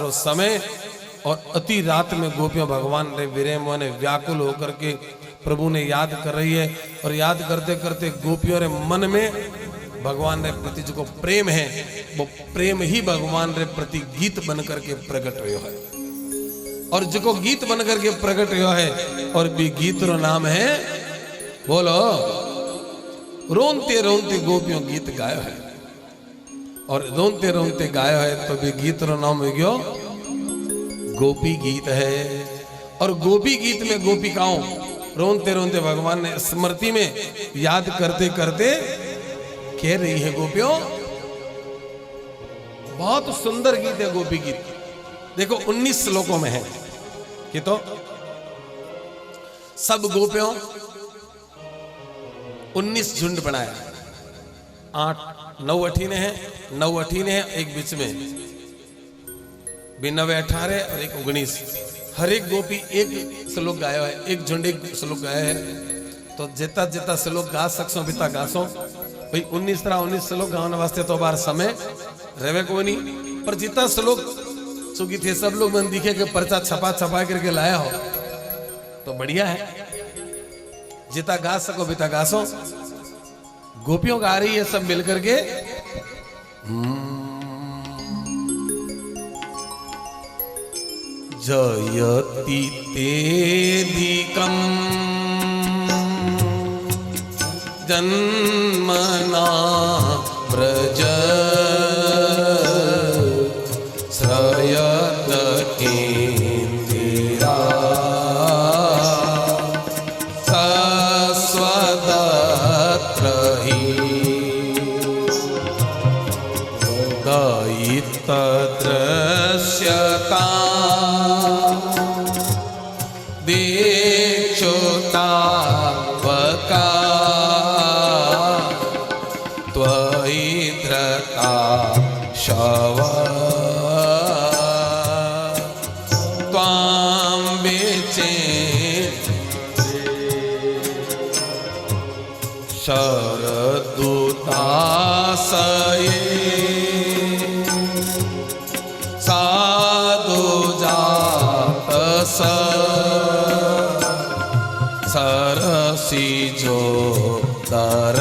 रात्रो समय और अति रात में गोपियां भगवान रे विरह मोने व्याकुल होकर के प्रभु ने याद कर रही है। और याद करते करते गोपियों रे मन में भगवान रे प्रति जो प्रेम है वो प्रेम ही भगवान रे प्रति गीत बन करके प्रकट हुआ है। और जो गीत बन करके प्रकट हुआ है और भी गीत रो नाम है, बोलो, रोनते रोनते गोपियों गीत गायो है। और रोनते रोनते गायो है तो भी गीत रो नाम हो गयो गोपी गीत है। और गोपी गीत में गोपिकाओं रोनते रोनते भगवान ने स्मृति में याद करते करते कह रही है गोपियों, बहुत सुंदर गीत है गोपी गीत। देखो 19 श्लोकों में है कि तो सब गोपियों 19 झुंड बनाया, 9 अठीने हैं, 9 अठीने हैं, एक बीच में भी 9 18 और एक 19। हर एक गोपी एक श्लोक गाया है, एक झुंड एक श्लोक गाया है। तो जितना जितना श्लोक गा सकसो बिता गासो भाई। 19 तरह 19 श्लोक गाने वास्ते तो बार समय रहे को नहीं, पर जितना श्लोक चूंकि थे सब लोग मन दिखे के पर्चा छपा छपा करके लाया हो तो बढ़िया है। जितना गा सको बिता गासो। गोपियों गा रही है सब मिलकर के। जयति तेधिकं जन्मना व्रज श्रयत केन्दिरा सस्वदत्र हि दयित दृश्यता देक्षोतावका त्वयि धृता शव त्वां बेचे शरदूतासये साधु जातस सरसी जो तर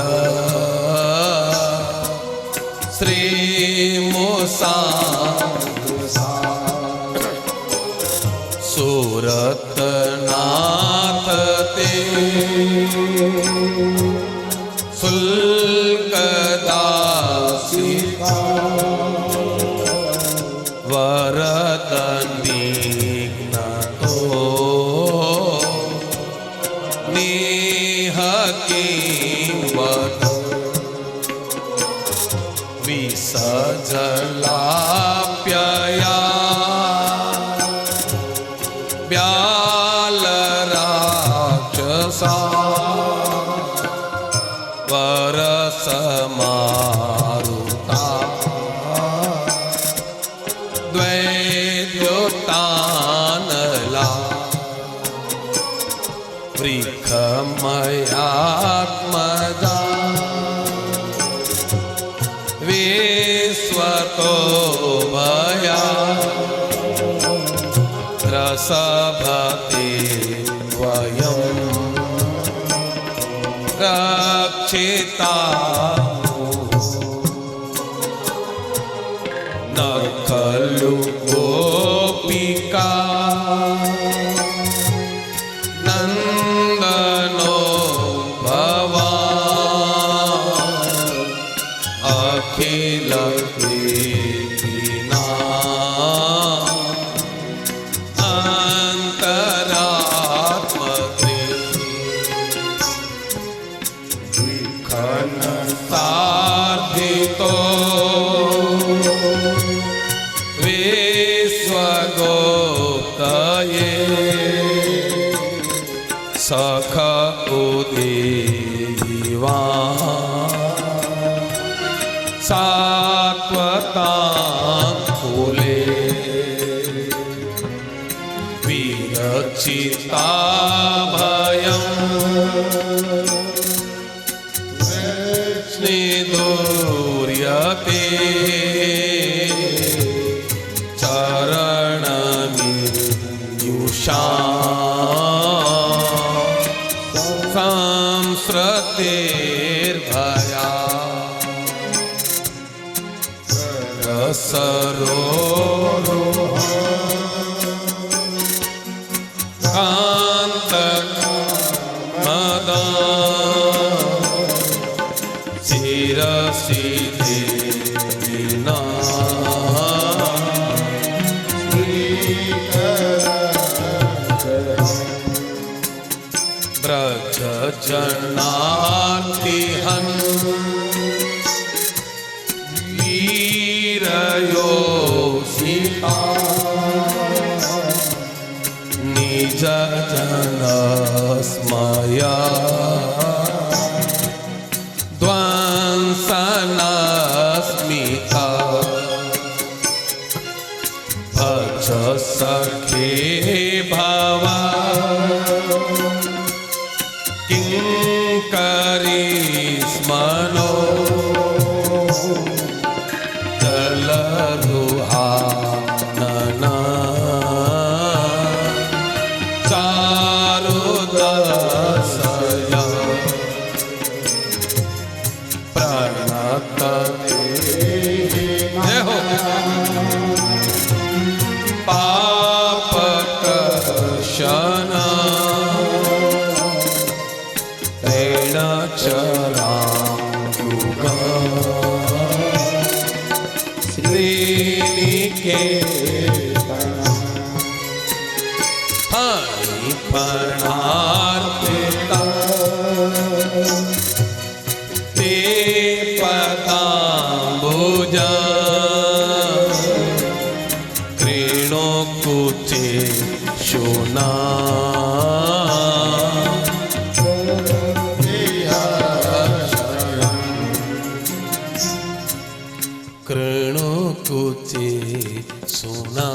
श्री मुसा सूरत नाथ ते शुल्कदासी वरदनी विसजलाप्यया व्यालराक्षसा वरसमारुता द्वैद्योतानला वृखमयात्मजा विश्वतो भया रसभते वयं रक्षिता न खलु गोपिका नंदनो भवान् अखिल कीना अंतरात्मते विखन साधितो विश्वगोप्तये सख उदेवा सात्वतां कुले विरचिता भयं स्निदुर्यते चरण युषा संस्रतेर्भया रसरोह कांत मदा चिरसिद्धि विना ब्रज जनार्तिहन वीरयो सीता निज जन स्मया ध्वंसनस्मिता भज सखे भवा किंकरी स्मनो जलरुहानना चारुदशया प्रणत जय हो पापकर्षणा चरायुगा श्रीनिकेतन हरि प्रणार्पिता ते पदाम्बुजा कृणो कुचे शोना कृणो कुचे सुना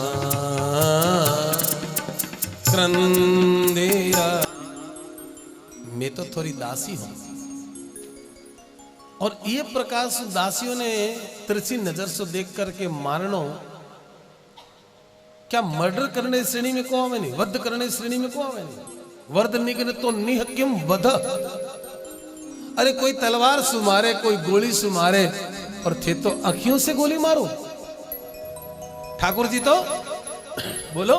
क्रंदेया। मैं तो थोड़ी दासी हूं और ये प्रकार से दासियों ने तिरछी नजर से देख करके मारनो क्या मर्डर करने श्रेणी में को आवे नहीं, वध करने श्रेणी में को आवे नहीं। वर्द निगन तो निह किम वध। अरे कोई तलवार से मारे, कोई गोली से मारे, और थे तो अखियों से गोली मारो। ठाकुर जी तो बोलो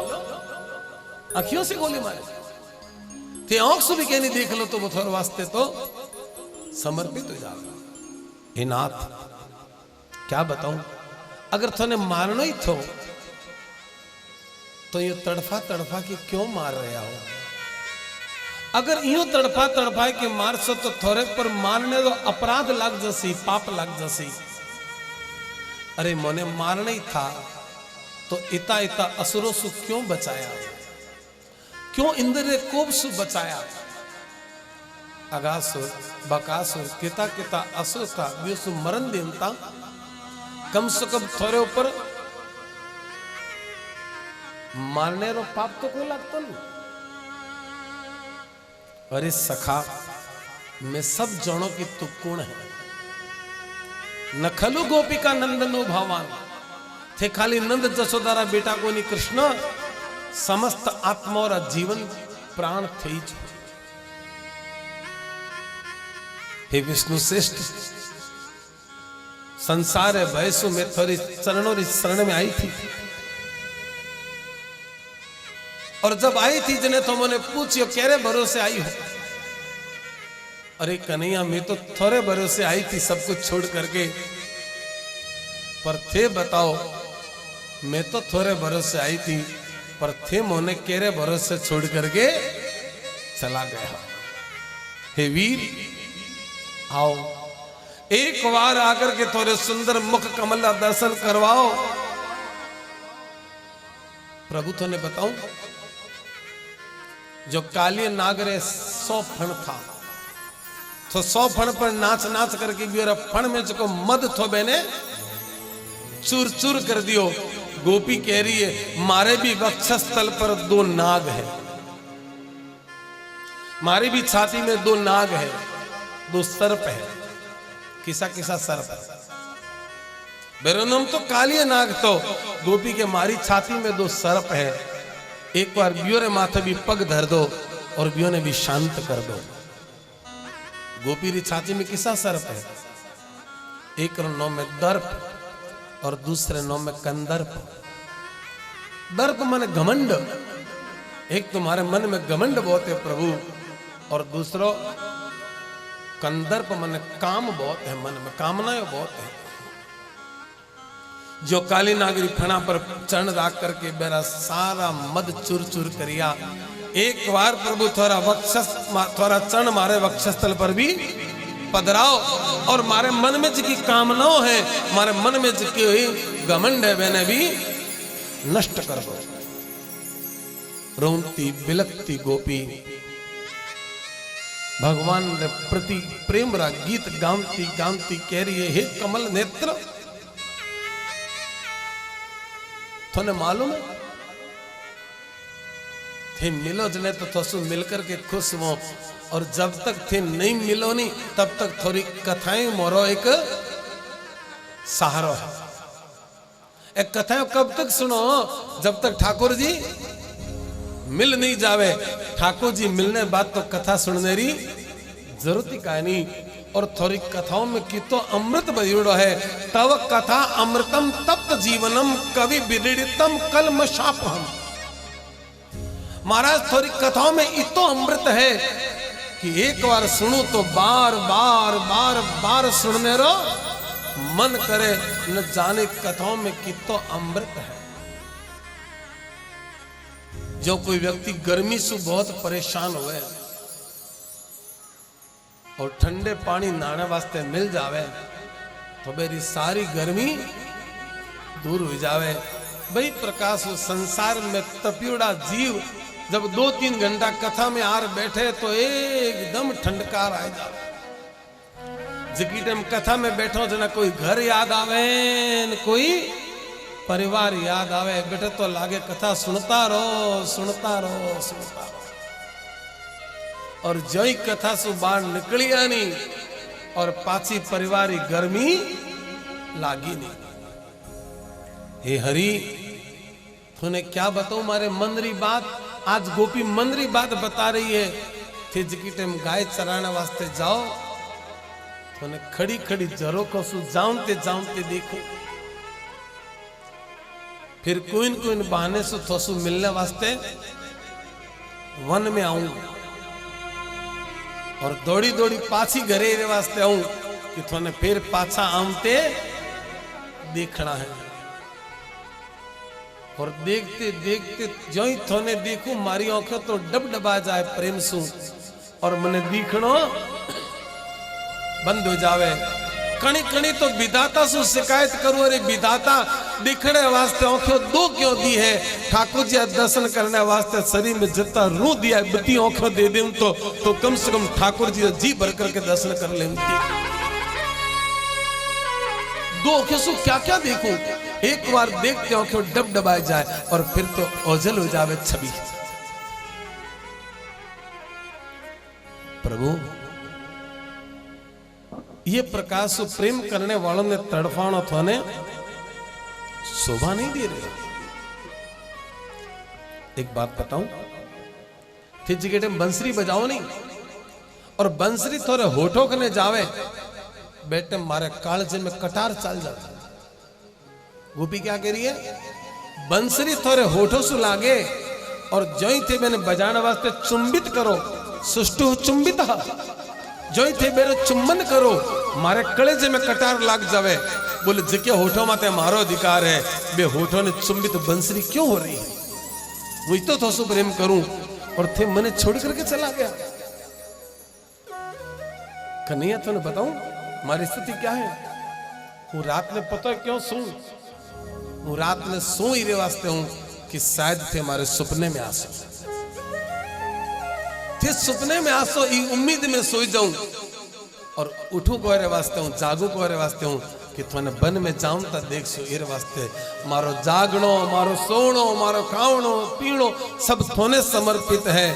अखियों से गोली मारे थे, आंख से भी कहनी देख लो तो वो थोड़े वास्ते तो समर्पित हो जाएगा। हे नाथ क्या बताऊं, अगर थोने मारना ही थो तो ये तड़फा तड़फा के क्यों मार रहा हो। अगर यूं तड़फा तड़फा के मार सो तो थोड़े पर मारने दो अपराध लग जसी, पाप लग जसी। अरे मोने मारना ही था तो इता इता असुरों से क्यों बचाया, क्यों इंद्र ने कोप से बचाया। अगासुर बकासुर किता किता असुर था, वे मरण देनता कम से कम थोड़े ऊपर मारने रो पाप तो कोई लगता नहीं। अरे सखा मैं सब जनों की तू कौन है, न खलु गोपिका नंदनो भगवान थे खाली नंद जसोदारा बेटा को नहीं कृष्ण समस्त आत्मा और जीवन प्राण थे। हे विष्णु श्रेष्ठ संसार है भयसु में थोड़ी चरणों री शरण में आई थी, और जब आई थी जने तो मैंने पूछियो केरे भरोसे आई हो। अरे कन्हैया मैं तो थोड़े भरोसे आई थी सब कुछ छोड़ करके, पर थे बताओ मैं तो थोड़े भरोसे आई थी पर थे मोने केरे भरोसे छोड़ करके चला गया। हे वीर आओ एक बार आकर के थोड़े सुंदर मुख कमल का दर्शन करवाओ। प्रभु तो ने बताऊं जो काली नागरे 100 फण था तो 100 फण पर नाच नाच करके भी और फण में जो मद थो बेने चूर चूर कर दियो। गोपी कह रही है मारे भी वक्षस्थल पर 2 नाग है, मारी भी छाती में 2 नाग है, 2 सर्प है। किसा किसा सर्प है बेरोनम तो काली नाग तो गोपी के मारी छाती में 2 सर्प है। एक बार बियो रे माथे भी पग धर दो और बियो ने भी शांत कर दो। गोपी री छाती में किसा सर्प है? एक नो में दर्प और दूसरे नो में कंदर्प। दर्प माने घमंड। एक तुम्हारे मन में घमंड बहुत है प्रभु, और दूसरो कंदर्प माने काम बहुत है, मन में कामनाएं बहुत है। जो काली नागरी फणा पर चरण राख करके मेरा सारा मद चूर चूर करिया। एक बार प्रभु थोड़ा थोड़ा चरण मारे वक्षस्थल पर भी पधराओ, और मारे मन में जिकी कामनाओं है, मारे मन में जिकी हुई घमंड है, मैंने भी नष्ट कर दो। रोती बिलकती गोपी भगवान ने प्रति प्रेम रा गीत गामती गामती कह रही है, हे कमल नेत्र, थोने मालूम है थे मिलो जने तो थोसु मिलकर के खुश हो, और जब तक थे नहीं मिलो नहीं तब तक थोड़ी कथाएं मोरो एक सहारो है। एक कथाएं कब तक सुनो? जब तक ठाकुर जी मिल नहीं जावे। ठाकुर जी मिलने बाद तो कथा सुनने री जरूरत ही का नहीं। और थोड़ी कथाओं में की तो अमृत भरियोड़ो है। तव कथा अमृतम तप्त जीवनम कवि विदितम कलमशापहम। महाराज थोड़ी कथाओं में इतो अमृत है कि एक बार सुनू तो बार बार बार बार सुनने रो मन करे, न जाने कथाओं में कितो अमृत है। जो कोई व्यक्ति गर्मी से बहुत परेशान हुए और ठंडे पानी नहाने वास्ते मिल जावे तो मेरी सारी गर्मी दूर हो जावे। भाई प्रकाश संसार में तपियोड़ा जीव जब 2-3 घंटा कथा में आर बैठे तो एकदम ठंडकार आ जावे। जिकी टाइम कथा में बैठो जना कोई घर याद आवे न कोई परिवार याद आवे, बेटे तो लागे कथा सुनता रहो सुनता रहो सुनता रहो। और जय कथा सु बाहर निकली नहीं और पाची परिवारी गर्मी लागी नहीं। हे हरि, तूने क्या बताऊं मारे मन री बात। आज गोपी मन री बात बता रही है। थे जिकी टाइम गाय चराने वास्ते जाओ तूने खड़ी खड़ी जरो को सु जाऊंते देखो, फिर कोई न बहाने से थोसु मिलने वास्ते वन में आऊं और दौड़ी दौड़ी पाछी घरे रे वास्ते आऊं कि थोने फिर पाछा आमते देखना है। और देखते देखते जो ही थोने देखूं मारी आंखें तो डबडबा जाए प्रेम सु, और मने दिखणो बंद हो जावे। कणी कणी तो विधाता सु शिकायत करूं, अरे विधाता दिखने वास्ते आंखें दो क्यों दी है? ठाकुर जी दर्शन करने वास्ते शरीर में जितना रू दिया है बुद्धि आंखें दे दूं तो कम से कम ठाकुर जी जी भर करके दर्शन कर लेती। दो आंखें सु क्या क्या देखूं? एक बार देखते आंखें डबडबाए जाए और फिर तो ओझल हो जावे छवि। प्रभु ये प्रकाश प्रेम करने वालों ने तड़फानो थोने शोभा नहीं दे रहे। एक बात बताऊं, फिर जगह बंसरी बजाओ नहीं और बंसरी थोड़े होठों कने जावे बेटे मारे कालजे में कटार चल जाता। गोपी क्या कह रही है? बंसरी थोड़े होठों से लागे और जो ही थे मैंने बजाने वास्ते चुंबित करो, सुष्टु चुंबित जो ही थे मेरे चुम्बन करो मारे कलेजे में कटार लाग जावे। बोले जिके होठों माते मारो अधिकार है, बे होठों ने चुंबित बंसरी क्यों हो रही है? वही तो थोसु प्रेम करूं और थे मने छोड़ करके चला गया। कन्हैया तो ने बताऊं हमारी स्थिति क्या है। वो रात में पता है क्यों सो? वो रात में सो ही रे वास्ते हूं कि शायद थे हमारे सपने में आ सो, थे सपने में आसो ई उम्मीद में सोई जाऊं और उठू को रे वास्ते हूं, जागू को रे वास्ते हूं कि थोने बन में जाऊं ता देख सो एर वास्ते मारो जागणो मारो सोणो मारो खावणो पीणो सब थोने समर्पित है।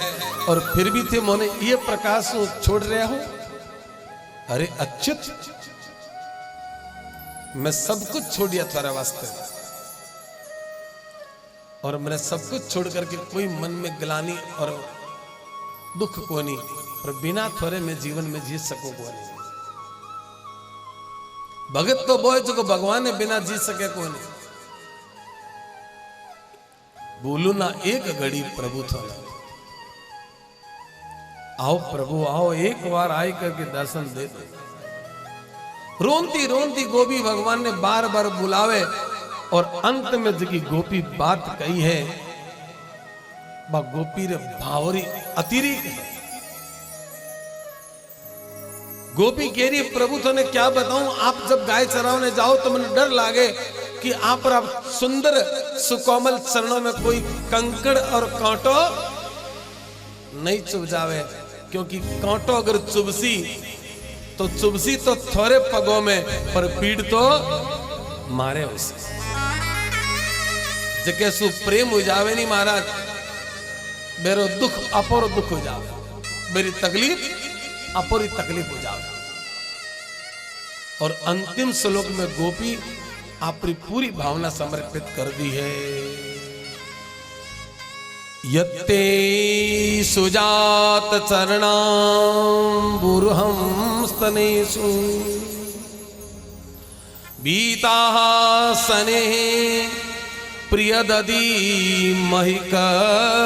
और फिर भी थे मोने ये प्रकाश छोड़ रहे हो। अरे अच्युत, मैं सब कुछ छोड़ दिया थारे वास्ते। और मैंने सब कुछ छोड़ करके कोई मन में ग्लानी और दुख को नहीं, पर बिना थोड़े में जीवन में जी सको को नहीं। भगत तो बोए जो भगवान ने बिना जी सके को नहीं। बोलू ना एक घड़ी प्रभु थोड़ा, आओ प्रभु आओ, एक बार आई करके दर्शन दे दे। रोंती रोंती गोपी भगवान ने बार बार बुलावे और अंत में जगी गोपी बात कही है, बा गोपी रे भावरी अतिरिक्त है। गोपी कह रही प्रभु तो ने क्या बताऊं, आप जब गाय चरावने जाओ तो मुझे डर लागे कि आप पर आप सुंदर सुकोमल चरणों में कोई कंकड़ और कांटो नहीं चुभ जावे, क्योंकि कांटो अगर चुभसी तो थोड़े पगों में, पर पीड़ तो मारे उसे। जके सु प्रेम हो जावे नहीं महाराज, मेरा दुख अपर दुख हो जावे, मेरी तकलीफ अपरी तकलीफ हो जावे। और अंतिम श्लोक में गोपी अपनी पूरी भावना समर्पित कर दी है। यत्ते सुजात चरणाम्बुरुहं स्तनेषु बीताः सनेः प्रियदधी महिकर्कशेषु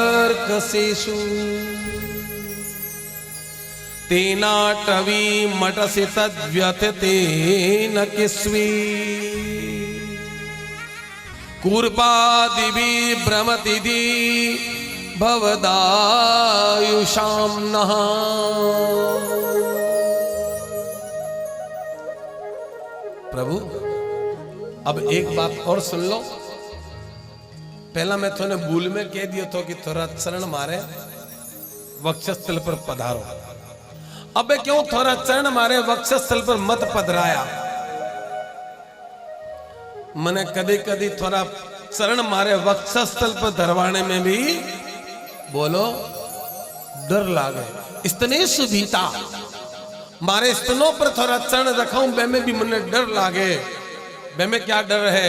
तेनाटवी मटसि तद्व्यथतेन किस्वी कूर्पादिभिः भ्रमतिधि भवदायुषां नः। प्रभु अब एक बात और सुन लो। पहला मैं थोड़े भूल में कह दिया तो कि थोड़ा चरण मारे वक्षस्थल पर पधारो। अब क्यों थोड़ा चरण मारे वक्षस्थल पर मत पधराया। मैंने कभी कभी थोड़ा चरण मारे वक्षस्थल पर धरवाने में भी बोलो डर लागे। स्तने सुभीता, मारे स्तनों पर थोड़ा चरण रखाऊं बे में भी मुझे डर लागे। बे में क्या डर है?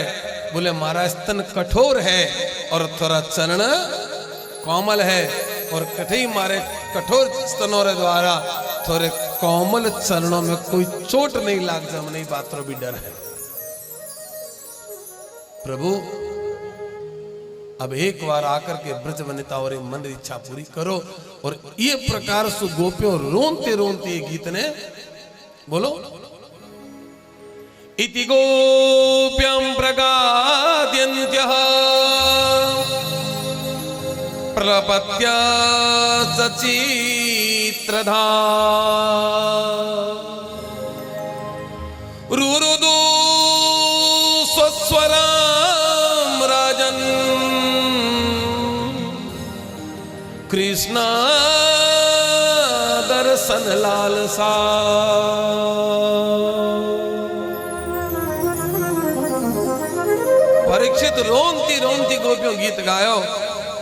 बोले मारा स्तन कठोर है और थोड़ा चरण कोमल है, और कठई मारे कठोर स्तनों रे द्वारा थोड़े कोमल चरणों में कोई चोट नहीं लाग जाए, नहीं बातों भी डर है। प्रभु अब एक बार आकर के ब्रज वनिता और मन इच्छा पूरी करो। और ये प्रकार से गोपियों रोनते रोनते गीत ने बोलो, इति गोप्यं प्रगाद्यन्त्यः प्रलपत्य सचित्रधा रुरुदु स्वस्वराम राजन कृष्ण दर्शन लालसा। परीक्षित रोंती रोंती गोपियों गीत गायो,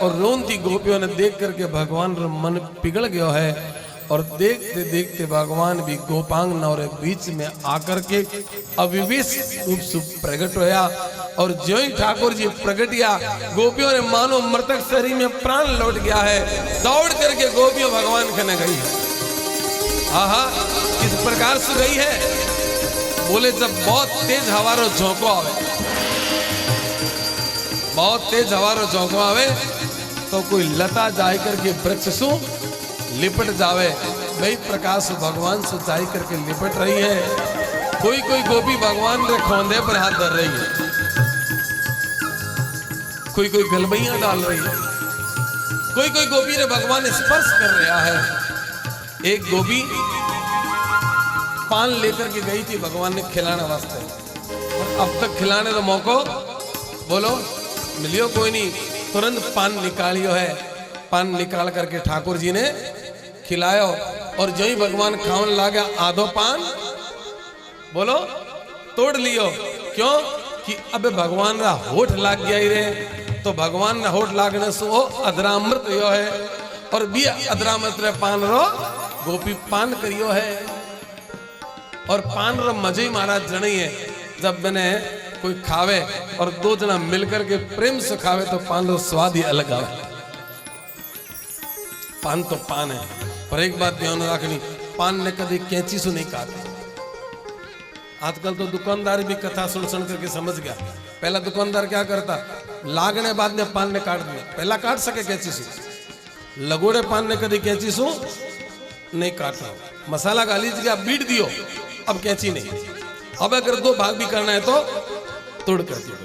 और रोंती गोपियों ने देख करके भगवान रा मन पिघल गया है। और देखते देखते भगवान भी गोपांगना और बीच में आकर के अविवेश रूप से प्रकट होया। और जो ही ठाकुर जी प्रकटिया, गोपियों ने मानो मृतक शरीर में प्राण लौट गया है। दौड़ करके गोपियों भगवान खने गई है। आहा, किस प्रकार से गई है? बोले जब बहुत तेज हवारो झोंको आवे, बहुत तेज हवारो झोंको आवे तो कोई लता जाए करके वृक्ष सु लिपट जावे। वही प्रकाश भगवान से जाई करके लिपट रही है। कोई कोई गोपी भगवान रे खोंदे पर हाथ धर रही है, कोई कोई गलबैया डाल रही है, कोई कोई गोपी रे भगवान स्पर्श कर रहा है। एक गोपी पान लेकर के गई थी भगवान ने खिलाने वास्ते, और अब तक खिलाने तो मौको बोलो मिलियो कोई नहीं। तुरंत पान निकालियो है, पान निकाल करके ठाकुर जी ने खिलायो। और जो ही भगवान खावन लागे आधो पान बोलो तोड़ लियो। क्यों कि अब भगवान रा होठ लाग गया ही रे, तो भगवान रा होठ लागने से वो अधरामृत यो है, और भी अधरामृत रे पान रो गोपी पान करियो है। और पान रो मजे ही महाराज जनी है। जब मैंने कोई खावे और दो जना मिलकर के प्रेम से खावे तो पान रो स्वाद ही अलग आवे। पान तो पान है, पर एक बात ध्यान रखनी, पान ने कभी कैंची से नहीं काटा। आजकल तो दुकानदार भी कथा सुन सुन करके समझ गया। पहला दुकानदार क्या करता, लागने बाद में पान ने काट दिया, पहला काट सके कैंची से, लगोड़े पान ने कभी कैंची से नहीं काटा। मसाला गालीज गया, बीट दियो, अब कैंची नहीं। अब अगर दो भाग भी करना है तो तोड़ कर दियो,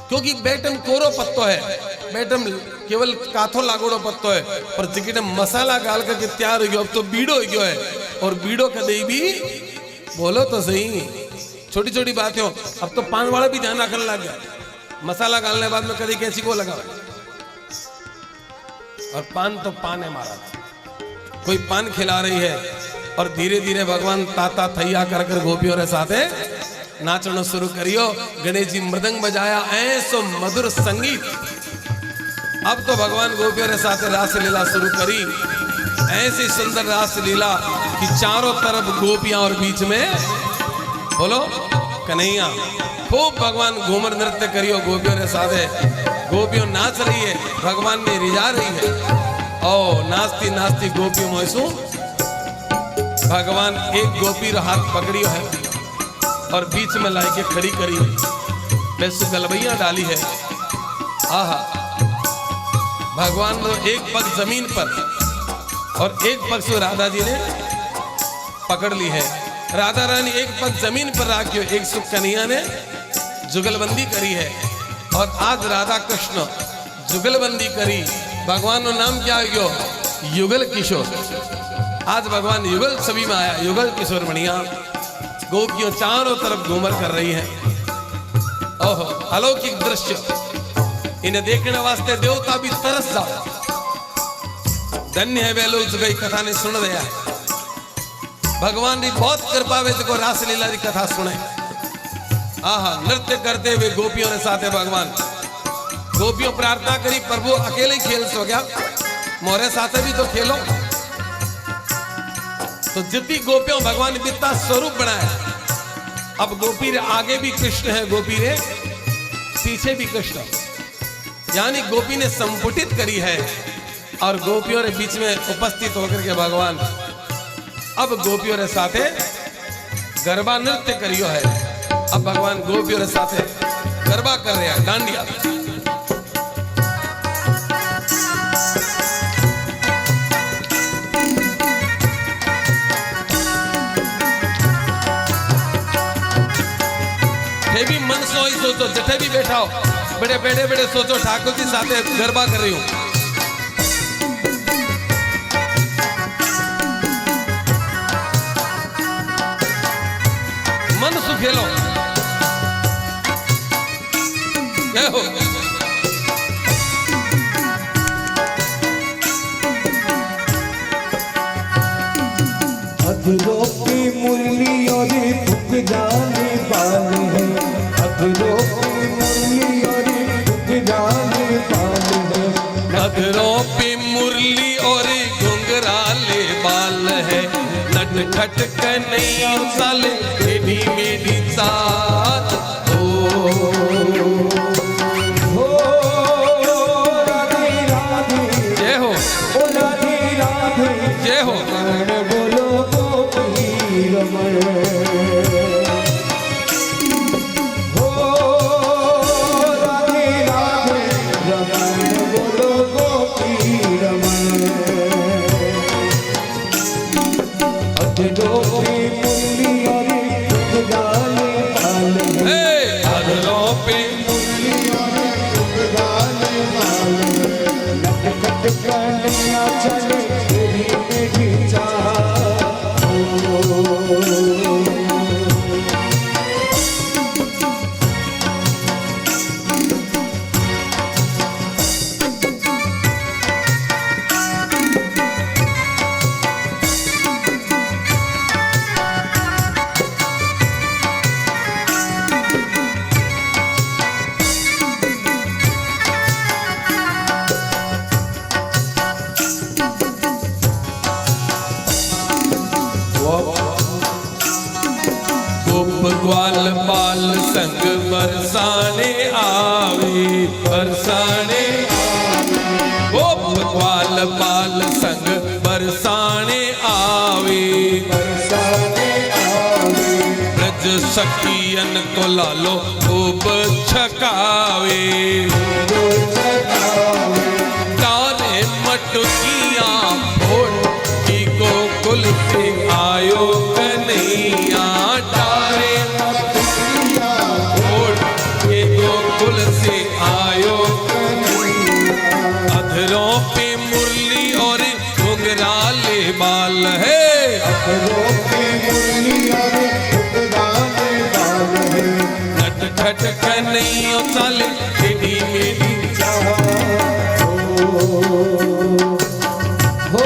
क्योंकि बेटम कोरो पत्तो है, बेटम केवल काथो लागोड़ो पत्तो है, पर जिकट मसाला गाल करके तैयार हो गयो, अब तो बीड़ो हो गयो है। और बीड़ो कदे भी बोलो तो सही, छोटी छोटी बातें हो। अब तो पान वाला भी ध्यान रखने लग गया, मसाला गालने बाद में कभी कैंची को लगा। और पान तो पान है महाराज, कोई पान खिला रही है और धीरे धीरे भगवान ताता थैया कर कर गोपियों रे साथे नाचना शुरू करियो। गणेश जी मृदंग बजाया, ऐसो मधुर संगीत। अब तो भगवान गोपियों रे साथे रास लीला शुरू करी, ऐसी सुंदर रास लीला कि चारों तरफ गोपियां और बीच में बोलो कन्हैया। खूब भगवान घूमर नृत्य करियो गोपियों रे साथे, गोपियों नाच रही है, भगवान में रिझा रही है। ओ नाचती नाचती गोपियों मोसू भगवान एक गोपी रो हाथ पकड़ियो है और बीच में लाई के खड़ी करी, वैसे गलबैया डाली है। आहा, भगवान ने एक पग जमीन पर और एक पग से राधा जी ने पकड़ ली है। राधा रानी एक पग जमीन पर रखियो, एक सुख कन्हैया ने जुगलबंदी करी है। और आज राधा कृष्ण जुगलबंदी करी, भगवान का नाम क्या हो, युगल किशोर। आज भगवान युगल छवि में आया, युगल किशोर मणिया। गोपियों चारों तरफ घूमर कर रही है। ओहो, अलौकिक दृश्य, इन्हें देखने वास्ते देवता भी तरस जाओ। धन्य है वे लोग जो गई कथा ने सुन रहा है। भगवान की बहुत कृपा वे जो रास लीला की कथा सुने। आहा, नृत्य करते हुए गोपियों के साथ भगवान, गोपियों प्रार्थना करी, प्रभु अकेले ही खेल सो गया, मोरे साथ भी तो खेलो। तो जितनी गोपियों भगवान बिता स्वरूप बनाया। अब गोपी रे आगे भी कृष्ण है, गोपी रे पीछे भी कृष्ण, यानी गोपी ने संपुटित करी है और गोपियों रे बीच में उपस्थित होकर के भगवान अब गोपियों रे साथे गरबा नृत्य करियो है। अब भगवान गोपियों रे साथे गरबा कर रहे हैं, डांडिया। भी मन सो ही सोचो, जिथे भी बैठा हो, बड़े बैठे बैठे सोचो ठाकुर जी साथे गरबा कर रही हूं। मन सुखेलो, क्या हो अधरों की मुरली और फुक जाने वाले हैं, अधरों की मुरली और फुक जाने वाले हैं। अधरों पे मुरली और घुंघराले बाल है, नटखट कन्हैया साले टेढ़ी मेढ़ी चाल। राधे राधे जय हो, ओ राधे राधे जय हो। बोलो गोपी रमण, हो राधे राधे रमण, बोलो गोपी रमण। अधरों की मुरली और फुक जाने वाले हैं, अधरों पे मुरली और फुक जाने वाले हैं। नटखट कन्हैया चले तेरी मेरी चाल। पाल संग बरसाने आवे, ब्रज सखियन को लालो खूब छकावे, तारे मटकियां फोड़ की गोकुल से आयो कन्हैया, तारे मटकियां फोड़ के गोकुल से आयो कन्हैया, अधरों पे मुरली और घुंघराले बाल है, अधरों पे मुरली और घुंघराले बाल है, नटखट कन्हैया चाले टेढ़ी मेढ़ी चाल, हो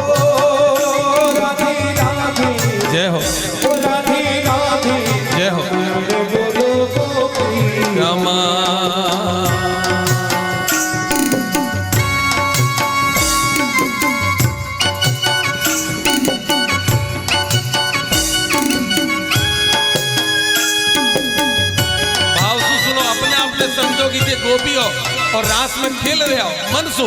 राधे राधे जय हो, हो राधे राधे जय हो बोलो गोपी रामा। भाव सु सुनो, अपने आप में समझो कि ये गोपी हो और रास में खेल रहे हो, मन सु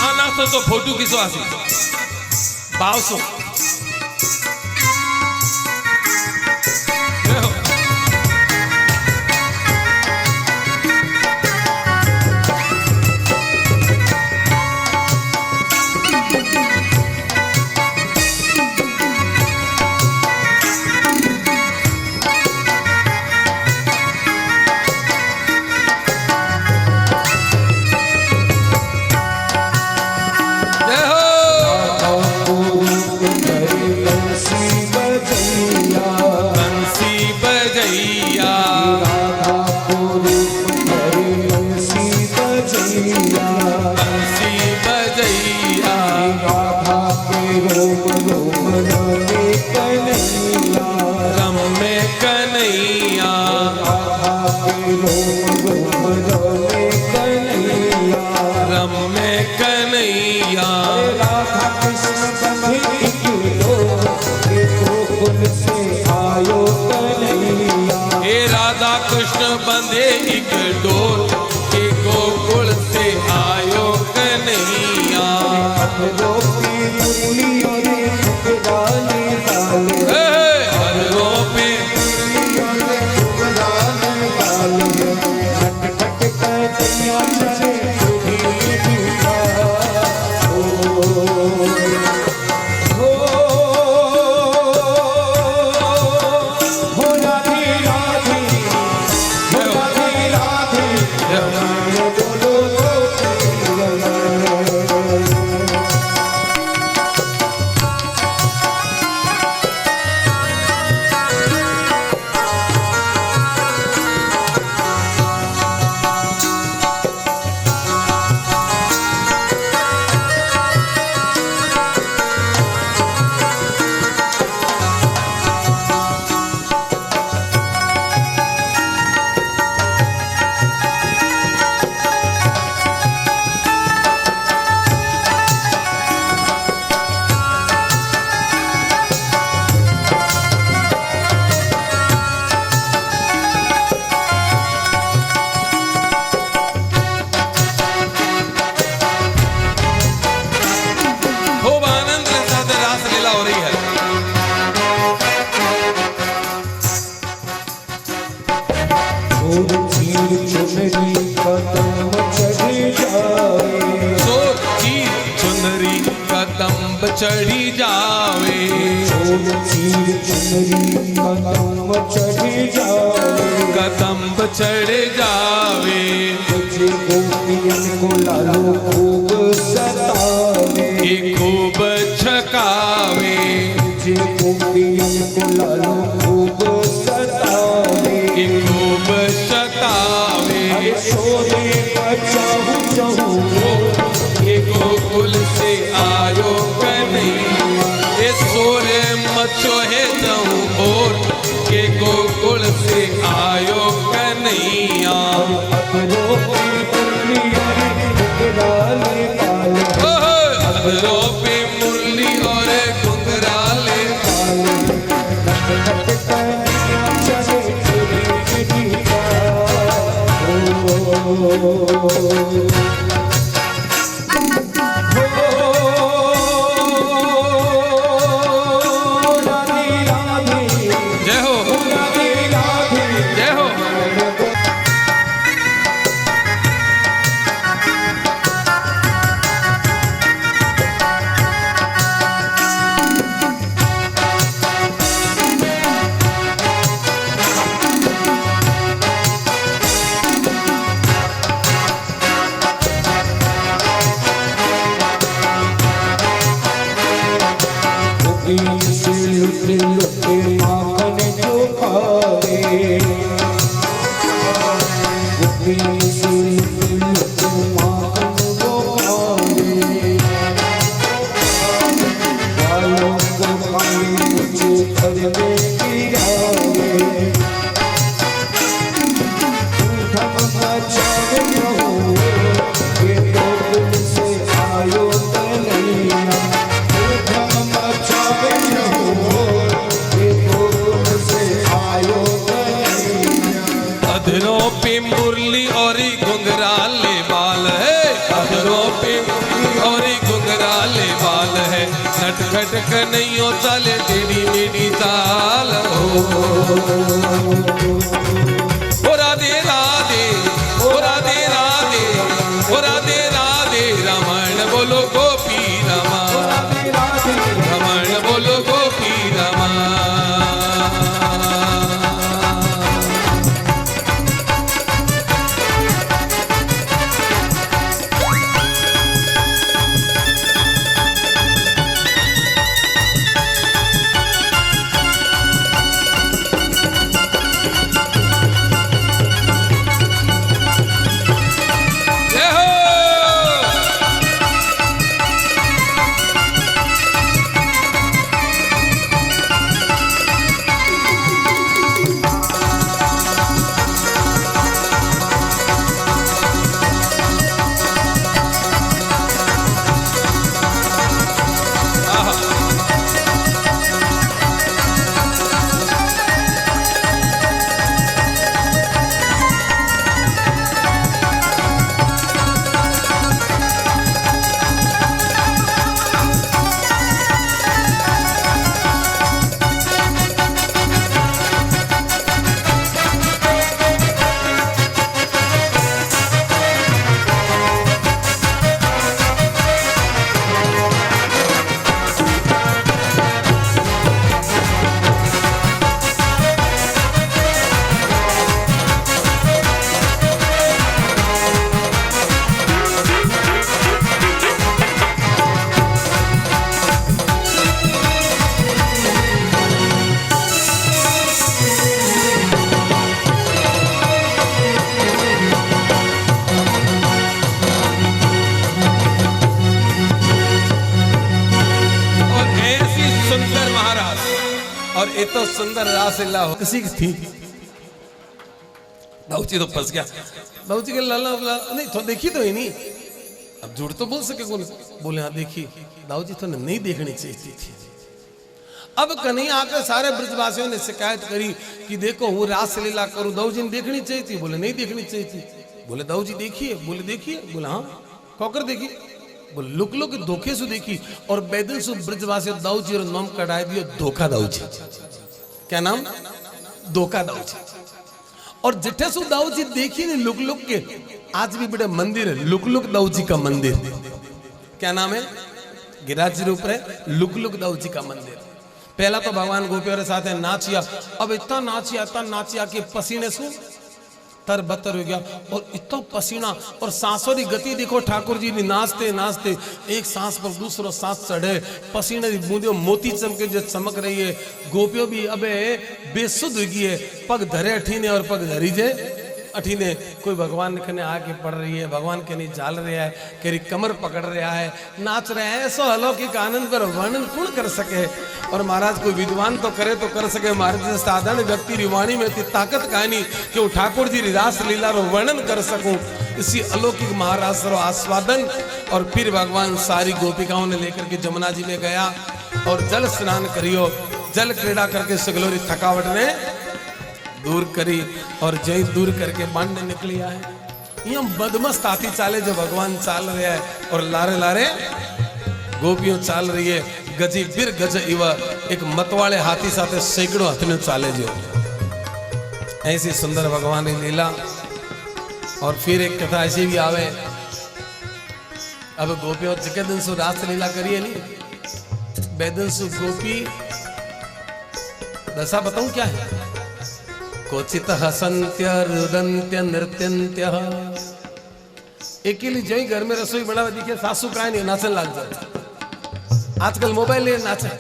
आना सो तो फोटो किसो आसी भाव सु जय हो। कृष्ण बंधे एक डोर के गोकुल से आयो कन्हैया, अधरों पे मुरली और घुंघराले बाल है, अधरों पे मुरली और घुंघराले बाल है, नटखट कन्हैया चले टेढ़ी मेढ़ी चाल, हो राधे राधे बोलो चढ़ी जावे, कदम चढ़ी जावे, कदम चढ़ जावे, तुझे गोपियन को लालो खूब सतावे, खूब छकावे, तुझे गोपियन को लालो खूब सतावे, खूब सतावे, शोरे बचाऊ चहु ये गोकुल से आयो कन्हैया, ये सोरे मचो है जाऊं और के गोकुल से आयो कन्हैया, अधरों पे मुरली और घुंघराले बाल, अधरों पे मुरली और घुंघराले बाल, नटखट कन्हैया चले टेढ़ी मेढ़ी चाल, जय हो जय हो। अधरों पे मुरली और घुंघराले बाल है, अधरों पे और घुंघराले बाल है, नटखट कन्हैया चाले टेढ़ी मेढ़ी चाल हो। ओ राधे राधे ओ राधे राधे ओ राधे राधे रमण बोलो गोपी रमा, रमण बोलो गोपी रमा। और ये तो सुंदर रासलीला हो किसी की थी। दाऊजी तो फंस गया, दाऊजी के लाला नहीं तो देखी तो ही नहीं, अब झूठ तो बोल सके कौन, बोले हाँ देखी। दाऊजी तो नहीं देखनी चाहिए थी। अब कन्हैया आकर सारे ब्रजवासियों ने शिकायत करी कि देखो वो रासलीला करूं, दाऊजी ने देखनी चाहिए थी, बोले नहीं देखनी चाहिए थी। बोले दाऊजी देखिए, बोले देखिए, बोला हाँ कौकर देखिए, बोले लुक लुक धोखे से देखी। और बैदन से ब्रजवासी दाऊजी और नाम कटाए दियो धोखा दाऊजी। क्या नाम? धोखा दाऊजी। और जिठे सु दाऊजी देखी ने लुक लुक के, आज भी बड़े मंदिर है लुक लुक दाऊजी का मंदिर। क्या नाम है? गिरिराज जी ऊपर है लुक लुक दाऊजी का मंदिर। पहला तो भगवान गोपियों के साथ नाचिया, अब इतना नाचिया कि पसीने से तर बतर हो गया। और इतना पसीना और सांसों की गति देखो, ठाकुर जी नाचते नाचते एक सांस पर दूसरो सांस चढ़े, पसीने की बूंदे मोती चमके जो चमक रही है। गोपियों भी अबे बेसुध हो गई है, पग धरे अठीने और पग धरी जे अठीने। कोई भगवान के आके पड़ रही है, भगवान के नहीं जाल रहा है, केरी कमर पकड़ रहा है, नाच रहे हैं। ऐसा अलौकिक आनंद पर वर्णन कौन कर सके। और महाराज कोई विद्वान तो करे तो कर सके, महाराज साधारण व्यक्ति रिवाणी में इतनी ताकत कहानी कि वो ठाकुर जी रास लीला रो वर्णन कर सकूं। इसी अलौकिक महाराज रो आस्वादन। और फिर भगवान सारी गोपिकाओं ने लेकर के जमुना जी में गया और जल स्नान करियो। जल क्रीड़ा करके सगलोरी थकावट ने दूर करी और जय दूर करके बांधने निकली आए। यूं बदमस्त हाथी चाले जो भगवान चाल रहे है और लारे लारे गोपियों चाल रही है। गजी बिर गज इव एक मतवाले हाथी साथे सैकड़ों हथने चाले जो। ऐसी सुंदर भगवान की लीला। और फिर एक कथा ऐसी भी आवे, अब गोपियों जगदंसु रास लीला करिए नहीं, बेदंसु गोपी दशा बताऊं क्या है। कोचित हसंत्य रुदंत्य नृत्यंत्य। अकेली जो ही घर में रसोई बनावे दिखे सासू का नहीं नाचन लग जाए। आजकल मोबाइल ले नाचे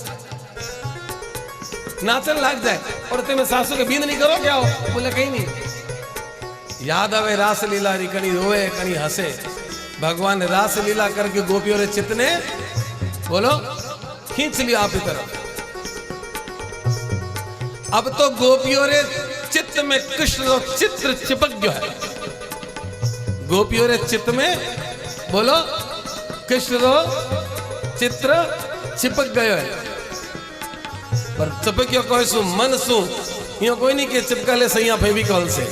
नाचन लग जाए और तुम्हें सासू के बींद नहीं करो क्या हो, बोले कहीं नहीं। याद आवे रास लीला री, कहीं रोए कहीं हंसे। भगवान ने रास लीला करके गोपियों ने चित्त ने बोलो खींच लिया आप की तरफ। अब तो गोपियों रे चित्त में कृष्ण चित्र चिपक गया है। गोपियों रे चित्त में बोलो कृष्ण रो चित्र चिपक गयो है। पर चिपक्यो कोई सु मन सु यो कोई नहीं के चिपका ले सैया फेविकॉल से,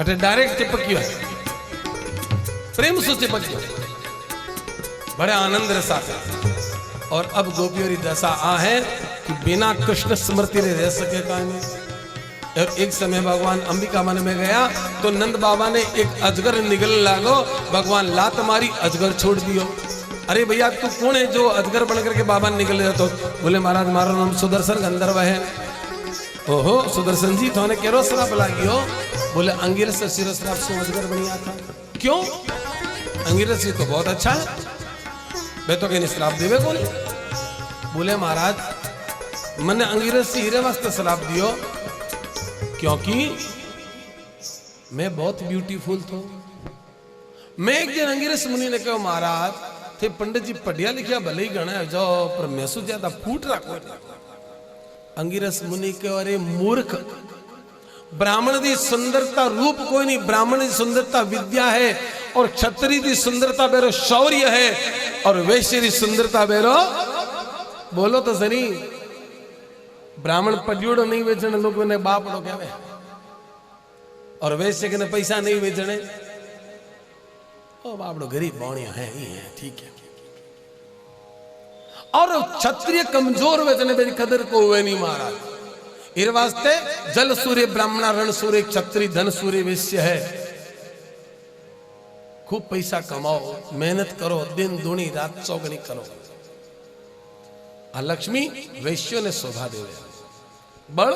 अटे डायरेक्ट चिपक्यो है, प्रेम सु चिपक्यो बड़े आनंद रे साथ। और अब गोपियों री दशा आ है कि बिना कृष्ण स्मृति रे रह सके का नहीं। और एक समय भगवान अंबिका मन में गया तो नंद बाबा ने एक अजगर निगल लागो, भगवान लात मारी अजगर छोड़ दियो। अरे भैया तू कौन है जो अजगर बन करके बाबा निकल जातो। बोले महाराज मारो नाम सुदर्शन गंधर्व है। ओहो सुदर्शन जी तो केरो श्राप लागियो। बोले अंगिरस सिर श्राप सु अजगर बनिया था। क्यों? अंगिरस जी तो बहुत अच्छा है, वे तो कहीं श्राप देवे कौन। बोले महाराज मैंने अंगिरस जी हीरे वास्ते श्राप दियो क्योंकि मैं बहुत ब्यूटीफुल था। मैं एक दिन अंगिरस मुनि ने कहा महाराज थे पंडित जी पढ़िया लिखिया भले ही गणा जो पर मैसू ज्यादा फूट रखो। अंगिरस मुनि के अरे मूर्ख, ब्राह्मण की सुंदरता रूप कोई नहीं, ब्राह्मण की सुंदरता विद्या है और क्षत्रिय की सुंदरता बेरो शौर्य है और वैश्य की सुंदरता बेरो बोलो तो सही ब्राह्मण पड्यूड़ो नहीं बेचने लोग ने बापड़ो कहवे और वैश्य के पैसा नहीं बेचने ओ बापड़ो गरीब बौणिया है ही है ठीक है। और क्षत्रिय कमजोर वेचने बेची कदर को हुए नहीं महाराज। इस वास्ते जल सूर्य ब्राह्मण रण सूर्य क्षत्रिय धन सूर्य वैश्य है। खूब पैसा कमाओ, मेहनत करो, दिन दूनी रात चौगनी करो। आ लक्ष्मी वैश्यों ने शोभा देवे, बड़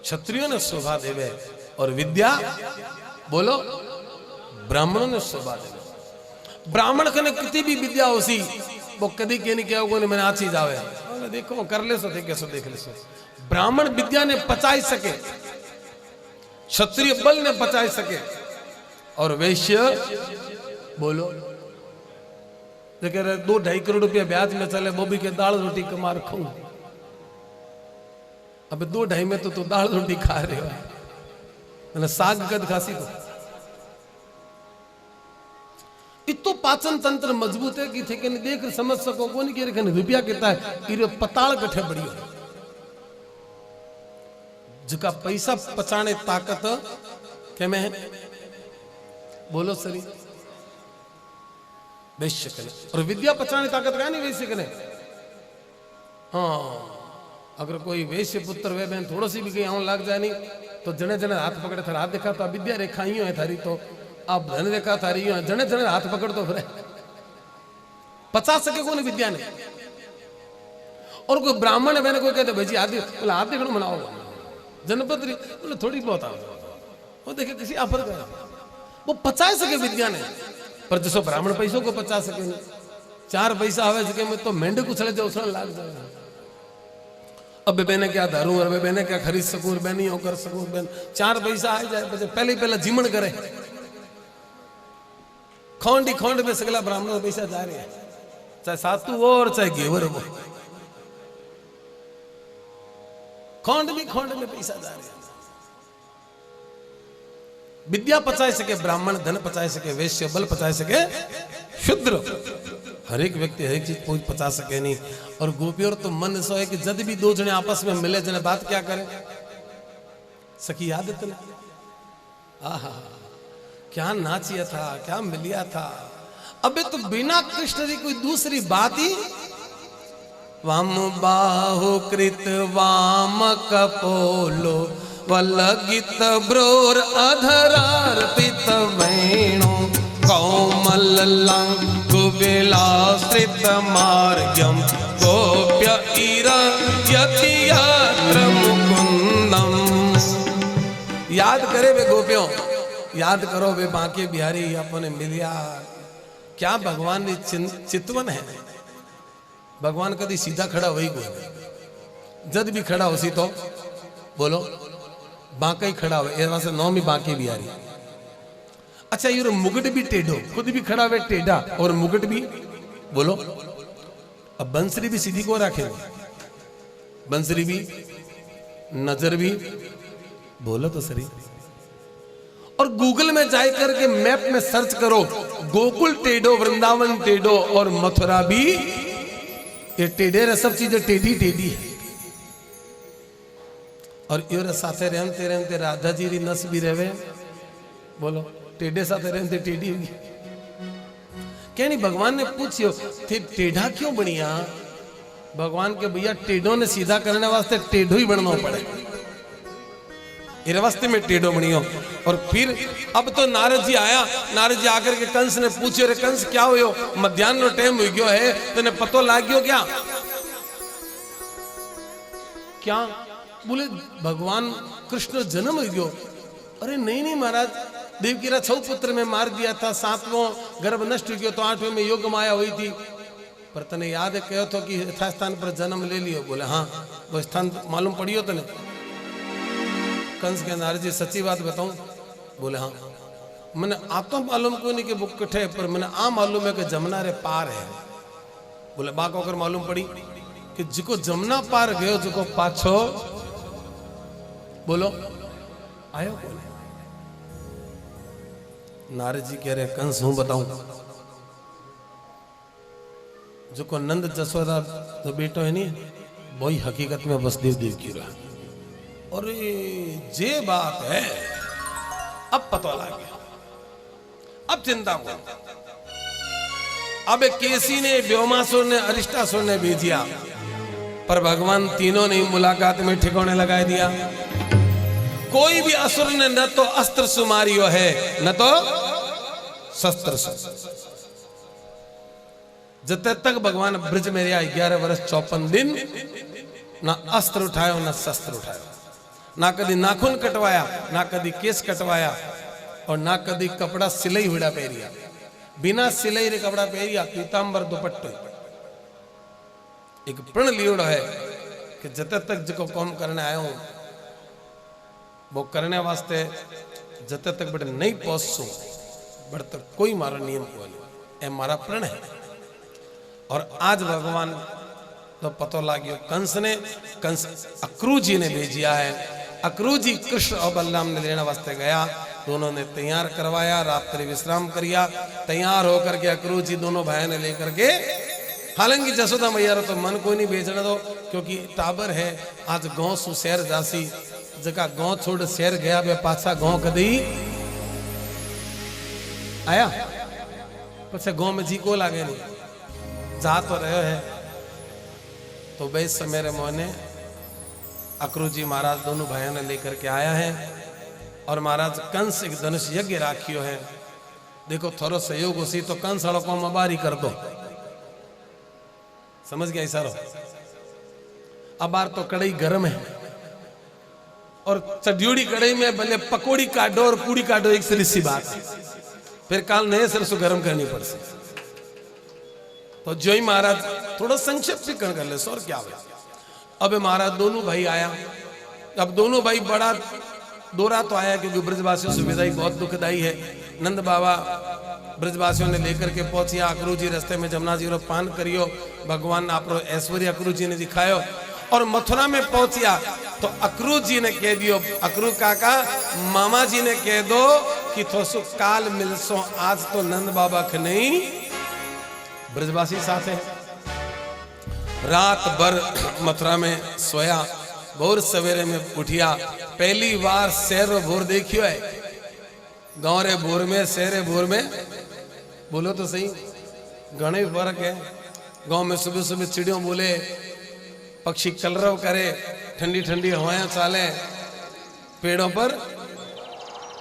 क्षत्रियों ने शोभा देवे और विद्या बोलो ब्राह्मणों ने शोभा देवे। ब्राह्मण कने कितनी भी विद्या होसी वो कदी के नहीं क्या मैंने आ चीज आवे देखो कर ले सो देखे सो देख ले सो। ब्राह्मण विद्या ने पचाई सके, क्षत्रिय बल ने पचाई सके और वैश्य बोलो देखे 2-2.5 करोड़ रुपया ब्याज में चले वो भी के दाल रोटी कमा रखू। अब 2-2.5 में तो दाल रोटी खा रहे हो, साग कद खासी तो इतो पाचन तंत्र मजबूत है कि थे के देख समझ सको को नहीं के रुपया कितना है इरे पताल कठे बढ़ियो जिका पैसा पचाने ताकत के में है बोलो सरी वैश्य कने और विद्या पचाने ताकत का नहीं वैश्य कने। हाँ अगर कोई वैश्य पुत्र वे बहन थोड़ा सी भी कहीं आऊं लग जाए नहीं तो जने जने हाथ पकड़े थारा हाथ देखा तो विद्या रेखा ही है थारी तो आप धन देखा थारी जने जने हाथ पकड़ तो फिर पचा सके कौन विद्या ने। और कोई ब्राह्मण है मैंने कोई कहते भाई जी आदि बोला हाथ देखो मनाओ जनपद बोले थोड़ी बहुत आओ वो देखे किसी आफर का वो पचा सके विद्या ने। पर जैसो ब्राह्मण पैसों को पचा सके नहीं 4 पैसा आवे सके में तो मेंढक उछले जो उछल लाग जाए। अब बेने क्या धरू और बेने क्या खरीद सकूं और बेनी कर सकूं बेन 4 पैसा आ जाए पहले जीवन करे खोंडी खोंड में सगला ब्राह्मण में पैसा जा रहे हैं चाहे सातू हो और चाहे घेवर हो खोंड में पैसा जा रहे हैं। विद्या पचाए सके ब्राह्मण, धन पचाए सके वैश्य, बल पचाए सके शूद्र। हर एक व्यक्ति हर एक चीज कोई पचा सके नहीं। और गोपियों तो मन सो है कि जब भी 2 जने आपस में मिले जने बात क्या करें सखी याद है आहा, क्या नाचिया था, क्या मिलिया था। अबे तो बिना कृष्ण की कोई दूसरी बात ही। वाम बाहु कृत वाम कपोलो वलगित ब्रोर अधरार्पित वेणु कौमल लंकुबिलाश्रित मार्गम गोप्य इरयति यत्र मुकुंदम। याद करे वे गोपियों, याद करो वे बांके बिहारी अपने मिलिया। क्या भगवान ने चितवन है। भगवान कभी सीधा खड़ा वही कोई नहीं, जद भी खड़ा हो सी तो बोलो बांका ही खड़ा हो। वहां से नौ में बांके बिहारी। अच्छा ये मुकुट भी टेढ़ो, खुद भी खड़ा हुए टेढ़ा और मुकुट भी बोलो। अब बंसरी भी सीधी को रखे, बंसरी भी, नजर भी, बोलो तो सही। और गूगल में जाए करके मैप में सर्च करो, गोकुल टेढ़ो, वृंदावन टेढ़ो और मथुरा भी ये टेढ़े रे, सब चीजें टेढ़ी टेढ़ी है। और ये साथे रहते रहते राधा जी री नस भी रहे, बोलो टेढ़े साथे रहते टेढ़ी होगी। क्या नहीं भगवान ने पूछियो थे टेढ़ा क्यों बनिया। भगवान के भैया टेढ़ों ने सीधा करने वास्ते टेढ़ो ही बनना पड़े, वास्ते में टेढ़ो बनियो। और फिर अब तो नारद जी आया, नारद जी आकर के कंस ने पूछे, रे कंस क्या हुयो, मध्याह्न टाइम हो गयो है, तेने पतो लाग गयो क्या। क्या बोले भगवान कृष्ण जन्म हो गयो। अरे नहीं नहीं महाराज, देवकी रा 6 पुत्र में मार दिया था, 7वां गर्भ नष्ट हो गयो तो 8वें में योग माया हुई थी। पर तने याद है कहो तो कि यथास्थान पर जन्म ले लियो। बोले हाँ, वो स्थान मालूम पड़ियो तने। कंस के नारद जी सच्ची बात बताऊं। बोले हाँ, मैंने आप तो मालूम को नहीं कि बुक कठे, पर मैंने आ मालूम है कि जमुना रे पार है। बोले बात होकर मालूम पड़ी कि जिको जमुना पार गयो, जिको पाछो बोलो आयो बोले। नारद जी कह रहे कंस हूं बताऊं, जिको नंद जसोदा तो बेटो है नहीं, वही हकीकत में वसुदेव देवकी रहा। अरे जे बात है, अब पता लग गया, अब चिंता को। अब केसी ने, व्योमासुर ने, अरिष्टासुर ने भेजिया, पर भगवान तीनों ने मुलाकात में ठिकाने लगा दिया। कोई भी असुर ने न तो अस्त्र सुमारियो है, न तो शस्त्र से। जब तक भगवान ब्रज में रहा 11 वर्ष 54 दिन, ना अस्त्र उठायो ना शस्त्र उठायो, ना कभी नाखून कटवाया, ना कभी केस कटवाया, और ना कभी कपड़ा सिलाई हुड़ा पहरिया। बिना सिलाई रे कपड़ा पहरिया, पीतांबर दुपट्टो। एक प्रण लियोड़ है कि जब तक जिको काम करने आया हूं वो करने वास्ते जब तक बड़े नहीं पहुंचू बड़ तक कोई मारा नियम को नहीं, ए मारा प्रण है। और आज भगवान तो पतो लागियो कंस ने, कंस अक्रू जी ने भेजिया है। अक्रू जी कृष्ण और बलराम ने लेने वास्ते गया, दोनों ने तैयार करवाया, रात्रि विश्राम करिया, तैयार होकर के अक्रू जी दोनों भाई ने लेकर के, हालांकि जसोदा मैया तो मन कोई नहीं बेचने दो, क्योंकि टाबर है। आज गांव सु शहर जासी, जगह गांव छोड़ शहर गया बे पाछा गांव कदी आया, पछे गांव में जी को लागे नहीं, जा तो रहे है। तो बेस मेरे मोहने अक्रू जी महाराज दोनों भाइयों ने लेकर के आया है, और महाराज कंस एक धनुष यज्ञ राखियो है। देखो थोड़ा सहयोग उसी तो कंस वालों को मबारी कर दो, समझ गया इशारो। अब बार तो कढ़ाई गर्म है, और चड्यूड़ी कढ़ाई में भले पकौड़ी काटो और पूड़ी काटो, एक सी बात है, फिर काल नए सरसों गर्म करनी पड़ सकती। तो जो ही महाराज थोड़ा संक्षिप्तीकरण कर ले और क्या हुआ। अब महाराज दोनों भाई आया, अब दोनों भाई बड़ा दौरा तो आया, क्योंकि ब्रजवासियों से विदाई बहुत दुखदाई है। नंद बाबा ब्रजवासियों ने लेकर के पहुंचिया, अक्रू जी रास्ते में जमुना जी रो पान करियो, भगवान आप ऐश्वर्य अक्रू जी ने दिखायो। और मथुरा में पहुंचिया तो अक्रू जी ने कह दियो, अक्रू काका मामा जी ने कह दो कि थोसो काल मिलसो, आज तो नंद बाबा के नहीं ब्रजवासी साथ है। रात भर मथुरा में सोया, भोर सवेरे में उठिया, पहली बार शहर भोर देखियो है। गांव रे भोर में शहरे भोर में, बोलो तो सही, घणे फर्क है। गांव में सुबह सुबह चिड़ियों बोले, पक्षी कलरव करे, ठंडी ठंडी हवाएं चाले पेड़ों पर,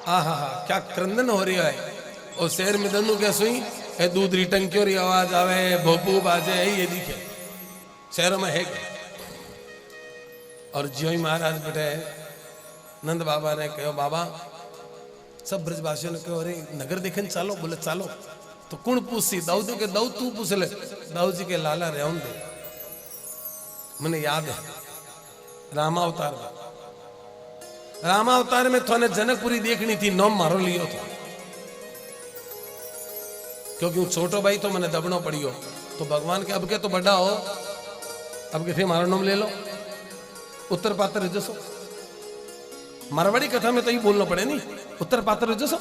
आहा हा क्या क्रंदन हो रही है। और शहर में दंदू क्या सुई है, दूध री टंकियों री आवाज आवे, भोपू बाजे, ये दिखे शहरों में है क्या। और ज्यों ही महाराज बैठे नंद बाबा ने कहो, बाबा सब ब्रजवासियों ने कहो, अरे नगर देखन चालो। बोले चालो। तो कौन पूछी? दाऊ जी के, दाऊ तू पूछ ले। दाऊ जी के लाला रेवन दे, मैंने याद है रामावतार में। रामावतार में थोने जनकपुरी देखनी थी, नौम मारो लियो था, क्योंकि छोटो भाई तो मैंने दबनो पड़ियो। तो भगवान के अब के तो बड़ा हो, अब के थे मारो नाम ले लो, उत्तर पात्र जसो। मारवाड़ी कथा में तो ही बोलना पड़े नहीं, उत्तर पात्र जसो।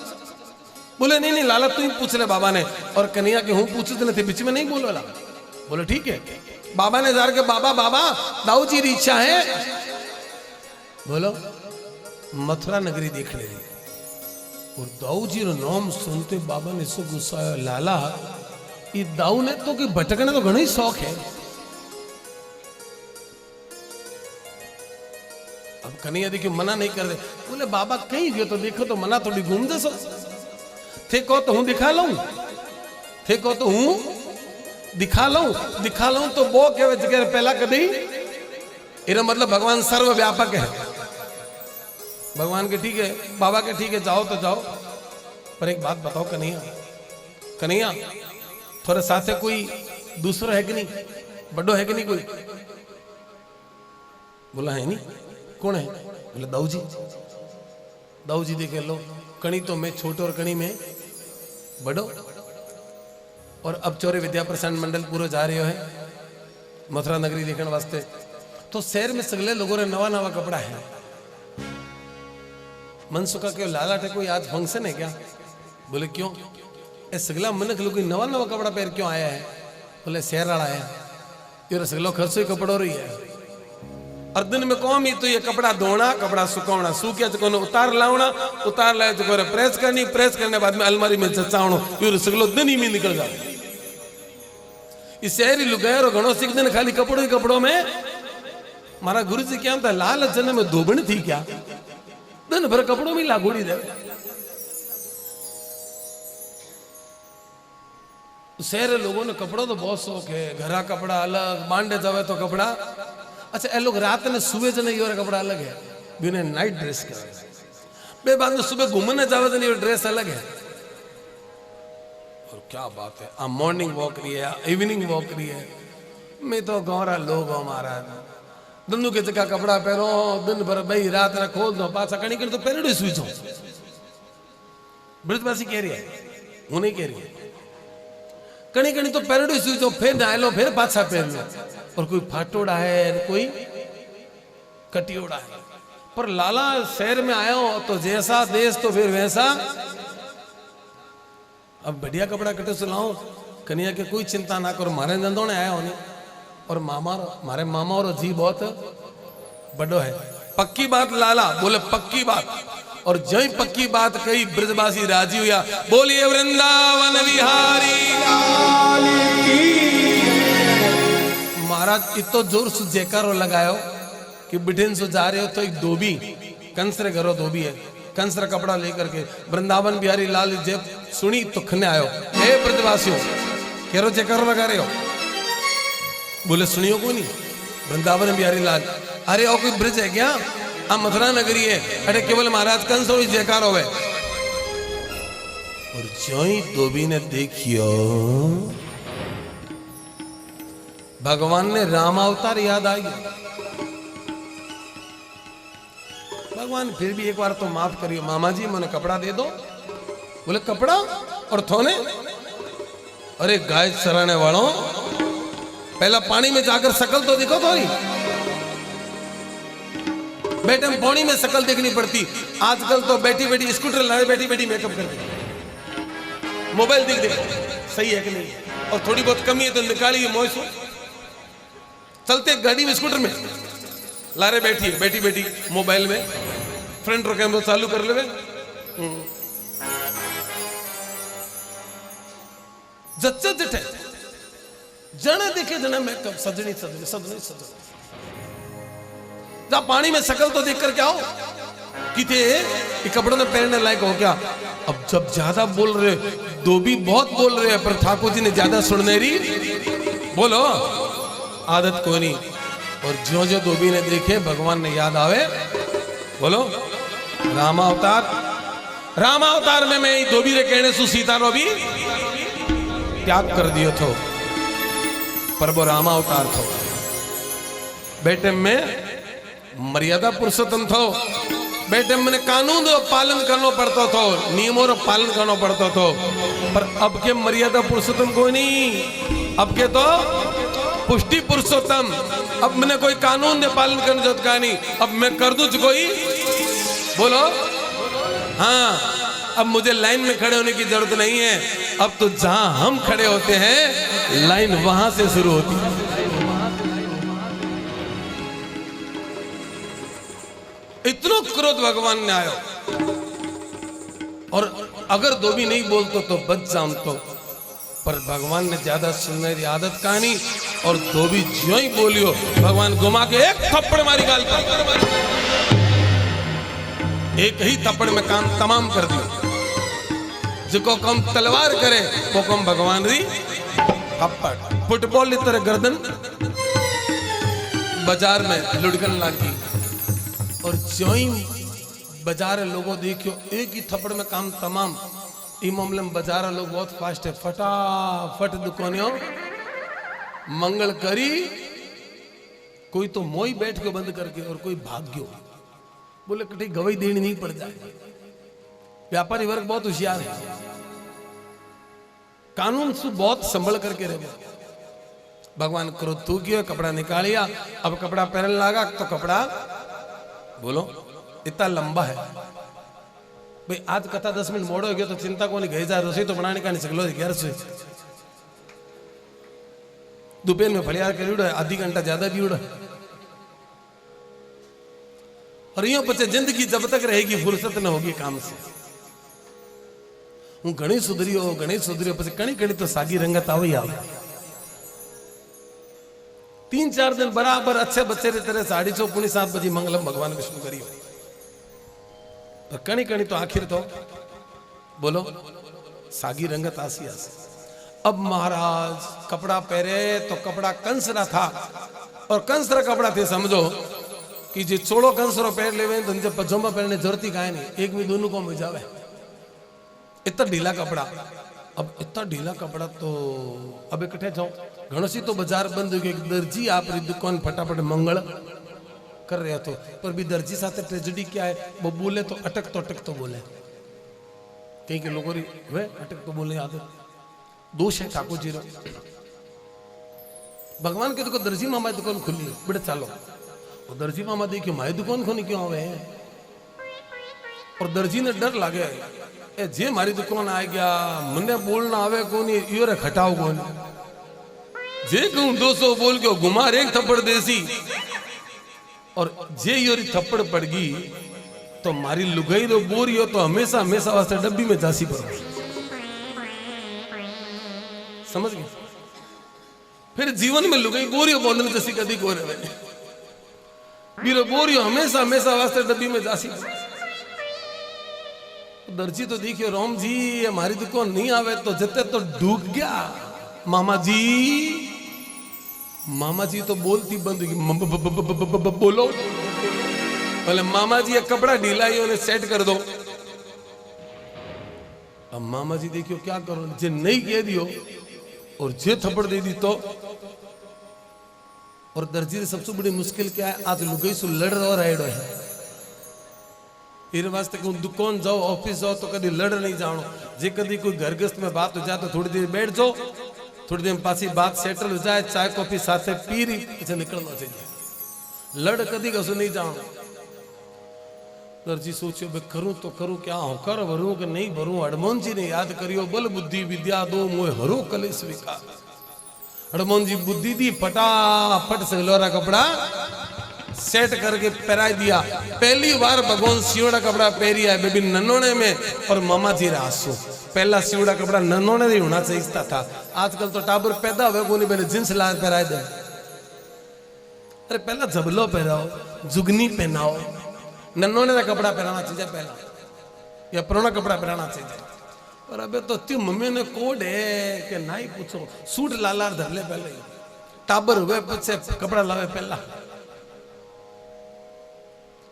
बोले नहीं नहीं लाला तू ही पूछ ले बाबा ने। और कन्हैया के हूं पूछते थे, बीच में नहीं बोलो ला। बोले ठीक है। बाबा ने जार के, बाबा बाबा दाऊ जी की इच्छा है, बोलो मथुरा नगरी देख ले। और दाऊ जी रो नाम सुनते बाबा ने सो गुस्सा आया, लाला ये दाऊ ने तो कि भटकने तो घणो ही शौक है। अब कन्हैया देखियो मना नहीं कर दे। बोले बाबा कहीं गयो तो देखो तो मना थोड़ी घूम दसो। थे को तो हूं दिखा लूं, थे को तो हूं दिखा लूं तो वो के जगह पहला कभी। इरा मतलब भगवान सर्वव्यापक है। भगवान के ठीक है, बाबा के ठीक है, जाओ तो जाओ। पर एक बात बताओ कन्हैया, कन्हैया थोड़े साथ कोई दूसरा है कि नहीं, बड़ो है कि नहीं कोई? बोला है नहीं। कौन है? बोले दाऊ जी। दाऊ जी देखे लो, कणी तो मैं छोटो और कणी में बड़ो। और अब चौरे विद्या प्रसारण मंडल पूरा जा रहे है मथुरा नगरी देखने वास्ते। तो शहर में सगले लोगों ने नवा नवा कपड़ा है। मन सुखा के लाला टे कोई आज फंक्शन है क्या? बोले क्यों? ए सगला मनक लोग नवा नवा कपड़ा पहन क्यों आया है? बोले शहर वाला आया, ये सगलो खर्चो ही कपड़ो रही है। और दिन में कौन ही तो ये कपड़ा धोना, कपड़ा सुखावना, सूखिया चको उतार लावना, उतार लाए चको प्रेस करनी, प्रेस करने बाद में अलमारी में जचावनो, ये सगलो दिन ही में निकल जाए। इस शहरी लुगायर और घणो सीख दिन खाली कपड़ों ही कपड़ों में। मारा गुरु जी क्या था, लाल जन्म में धोबनी थी क्या? दिन भर कपड़ों में लागोड़ी दे। शहर लोगों ने कपड़ों तो बहुत शौक है, घरा कपड़ा अलग, बांडे जावे तो कपड़ा। अच्छा ये लोग रात में सुबह जने ये कपड़ा अलग है, बिना नाइट ड्रेस का। बे बाद में सुबह घूमने जावे तो ड्रेस अलग है। और क्या बात है, आ मॉर्निंग वॉक रही है, इवनिंग वॉक रही है। मैं तो गौरा लोग हमारा दंदू के जगह कपड़ा पहनो, दिन भर भाई रात ना खोल दो, पाछा कणी कर तो पहले सुई जाओ। ब्रजवासी कह रही है, वो नहीं कह रही है। कणी कणी तो पहले सुई जाओ, फिर नहा लो, फिर पाछा पहन लो। और कोई फाटोड़ा है, कोई कटियोड़ा है। पर लाला शहर में आया हो तो जैसा देश तो फिर वैसा। अब बढ़िया कपड़ा कटे सुनाओ कन्हैया के, कोई चिंता ना करो, मारे नंदों ने आया होने। और मारे मामा और जी बहुत बड़ो है। पक्की बात लाला बोले, पक्की बात। और जो ही पक्की बात कही ब्रजवासी राजी हुआ। बोलिए वृंदावन विहारी महाराज। इतो जोर से जयकारो लगायो कि बिठिन सो जा रहे हो तो एक धोबी कंस रे घरो धोबी है, कंस रा कपड़ा लेकर के वृंदावन बिहारी लाल जब सुनी तो खने आयो। हे ब्रजवासियों केरो जयकारो लगा रहे हो? बोले सुनियो को नहीं, वृंदावन बिहारी लाल। अरे और कोई ब्रज है क्या? आ मथुरा नगरी है। अरे केवल महाराज कंस और जयकार हो। और जो ही धोबी ने देखियो भगवान ने राम अवतार याद आ गया। भगवान फिर भी एक बार तो माफ करियो, मामा जी मैंने कपड़ा दे दो। बोले कपड़ा और थोने? अरे गाय चराने वालों, पहला पानी में जाकर शकल तो देखो थोड़ी। बेटे पानी में शकल देखनी पड़ती। आजकल तो बैठी बैठी स्कूटर लाए, बैठी बैठी मेकअप करती, मोबाइल देख देख सही है कि नहीं, और थोड़ी बहुत कमी है तो निकालिए मोइसो। चलते गाड़ी में स्कूटर में लारे बैठी है, बैठी बैठी मोबाइल में फ्रंट रो कैमरा चालू कर ले। जच्चे जिठे जने देखे जने मैं कब सजनी सजनी सजनी सजनी जा पानी में शकल तो देख कर क्या हो कि थे ये कपड़ों में पहनने लायक हो क्या। अब जब ज्यादा बोल रहे धोबी बहुत बोल रहे हैं पर ठाकुर जी ने ज्यादा सुनने रही बोलो आदत कोई नहीं। और जो जो धोबी ने देखे भगवान ने याद आवे बोलो रामावतार में मैं धोबी रे कहने सु सीता रो भी त्याग कर दियो थो पर वो रामावतार थो। बेटे में मर्यादा पुरुषोत्तम थो। बेटे मैंने कानून रो पालन करना पड़ता थो नियमों रो पालन करना पड़ता थो। पर अब के मर्यादा पुरुषोत्तम कोई नहीं अब के तो पुष्टि पुरुषोत्तम। अब मैंने कोई कानून दे पालन करने जरूरत का नहीं अब मैं कर दूं कोई बोलो हाँ अब मुझे लाइन में खड़े होने की जरूरत नहीं है। अब तो जहां हम खड़े होते हैं लाइन वहां से शुरू होती है। इतना क्रोध भगवान ने आयो और अगर धोबी नहीं बोलतो तो बच जाऊं तो पर भगवान ने ज्यादा सुनने की आदत कहानी और धोबी ज्यों ही बोलियो भगवान घुमा के एक थप्पड़ मारी गाल पर एक ही थप्पड़ में काम तमाम कर दिया। जिको कम तलवार करे वो कम भगवान री थप्पड़ फुटबॉल की तरह गर्दन बाजार में लुढ़कन लगी और ज्यों ही बाजार लोगों देखियो एक ही थप्पड़ में काम तमाम। ई मामले में बाजार लोग बहुत फास्ट है फटाफट दुकानियों मंगल करी कोई तो मोई बैठ के बंद करके और कोई भाग गयो बोले कहीं गवाही देनी नहीं पड़ जाए। व्यापारी वर्ग बहुत होशियार है कानून से बहुत संभल करके रहे। भगवान क्रोध तू किया कपड़ा निकालिया अब कपड़ा पहनने लगा तो कपड़ा बोलो इतना लंबा है भाई आज कथा 10 मिनट मोड़ो गयो तो चिंता को नहीं गई जा रसोई तो बनाने का नहीं सकलो 11 दोपहर में फलियार कर उड़ा आधी घंटा ज्यादा भी उड़ा और यूं बच्चे जिंदगी जब तक रहेगी फुर्सत न होगी काम से। हूँ घनी सुधरियो પછી कणी कणी तो सागी रंगत આવી આવે 3-4 दिन बराबर अच्छे बच्चे रे तरह 6:30 पुणी 7 बजे मंगलम भगवान विष्णु करियो पर कणी कणी तो आखिर तो बोलो सागी रंगत आसी। अब महाराज कपड़ा पहरे तो कपड़ा कंसरा था और कंसरा कपड़ा थे समझो कि जे चोड़ो कंसरो पहन लेवे तो उनसे पजामा पहनने जरूरत ही काहे नहीं एक भी दोनों को मिल जावे इतना ढीला कपड़ा। अब इतना ढीला कपड़ा तो अब इकट्ठे जाओ घणो सी तो बाजार बंद हो गया दर्जी आप री दुकान फटाफट मंगल कर रहे तो पर भी दर्जी साथ ट्रेजेडी क्या है वो बोले तो अटक तो बोले कहीं के लोगों वे अटक तो बोले आदत दोष है ठाकुर जी रो। भगवान के दुकान दर्जी मामा दुकान खुली बेटे चालो और दर्जी मामा देखियो माई दुकान खोनी क्यों आवे और दर्जी ने डर लागे ए जे मारी दुकान आ गया मने बोलना आवे कोनी यो रे खटाओ कोनी जे कहूं 200 बोल के घुमार एक थप्पड़ देसी और जे योरी थप्पड़ पड़ गई तो मारी लुगाई रो बोरियो तो हमेशा हमेशा वास्ते डब्बी में जासी पड़ो समझ गए। फिर जीवन में लुगाई बोरियो बोंदने जैसी कदी को रहे बीरो बोरियो हमेशा हमेशा वास्ते डब्बी में जासी दर्जी तो देखियो राम जी हमारी दुकान नहीं आवे तो जते तो डूब गया मामा जी तो बोलती बंद बोलो बोले मामा जी ये कपड़ा ढीला ही उन्हें सेट कर दो। अब मामा जी देखियो क्या करो जे नहीं कह दियो और जे थप्पड़ दे दी तो और दर्जी सबसे बड़ी मुश्किल क्या है आज लुगाई सु लड़ और आएडो है इन वास्ते कहूँ दुकान जाओ ऑफिस जाओ तो कभी लड़ नहीं जाओ जे कभी कोई घर गृहस्थ में बात हो जाए तो थोड़ी देर बैठ जाओ थोड़ी देर पासी बात सेटल हो जाए चाय कॉफी साथ पी रही पीछे निकलना चाहिए लड़ कभी कसू नहीं जाओ। दर्जी सोचियो भाई करूं तो करूं क्या हो कर भरूं कि नहीं भरूं हनुमान जी ने याद करियो बल बुद्धि विद्या दो मोह हरो कलेश विकार हनुमान जी बुद्धि दी फटाफट से लोरा कपड़ा सेट करके पहरा दिया। पहली बार भगवान सिवड़ा कपड़ा पहरिया है बेबी नन्नोने में और मामा जी रासो। पहला सिवड़ा कपड़ा नन्नोने ही होना चाहिए था। आजकल तो टाबर पैदा हुए को नहीं पहले जींस ला पहराए दे। अरे पहला जबलो पहराओ, जुगनी पहनाओ, नन्नोने का कपड़ा पहनाना चाहिए पहला, या पुराना कपड़ा पहनाना चाहिए। और अबे तो त्यू मम्मी ने कोड है कि ना ही पूछो, सूट लालार धर ले पहले, टाबर हुए पीछे कपड़ा लावे पहला।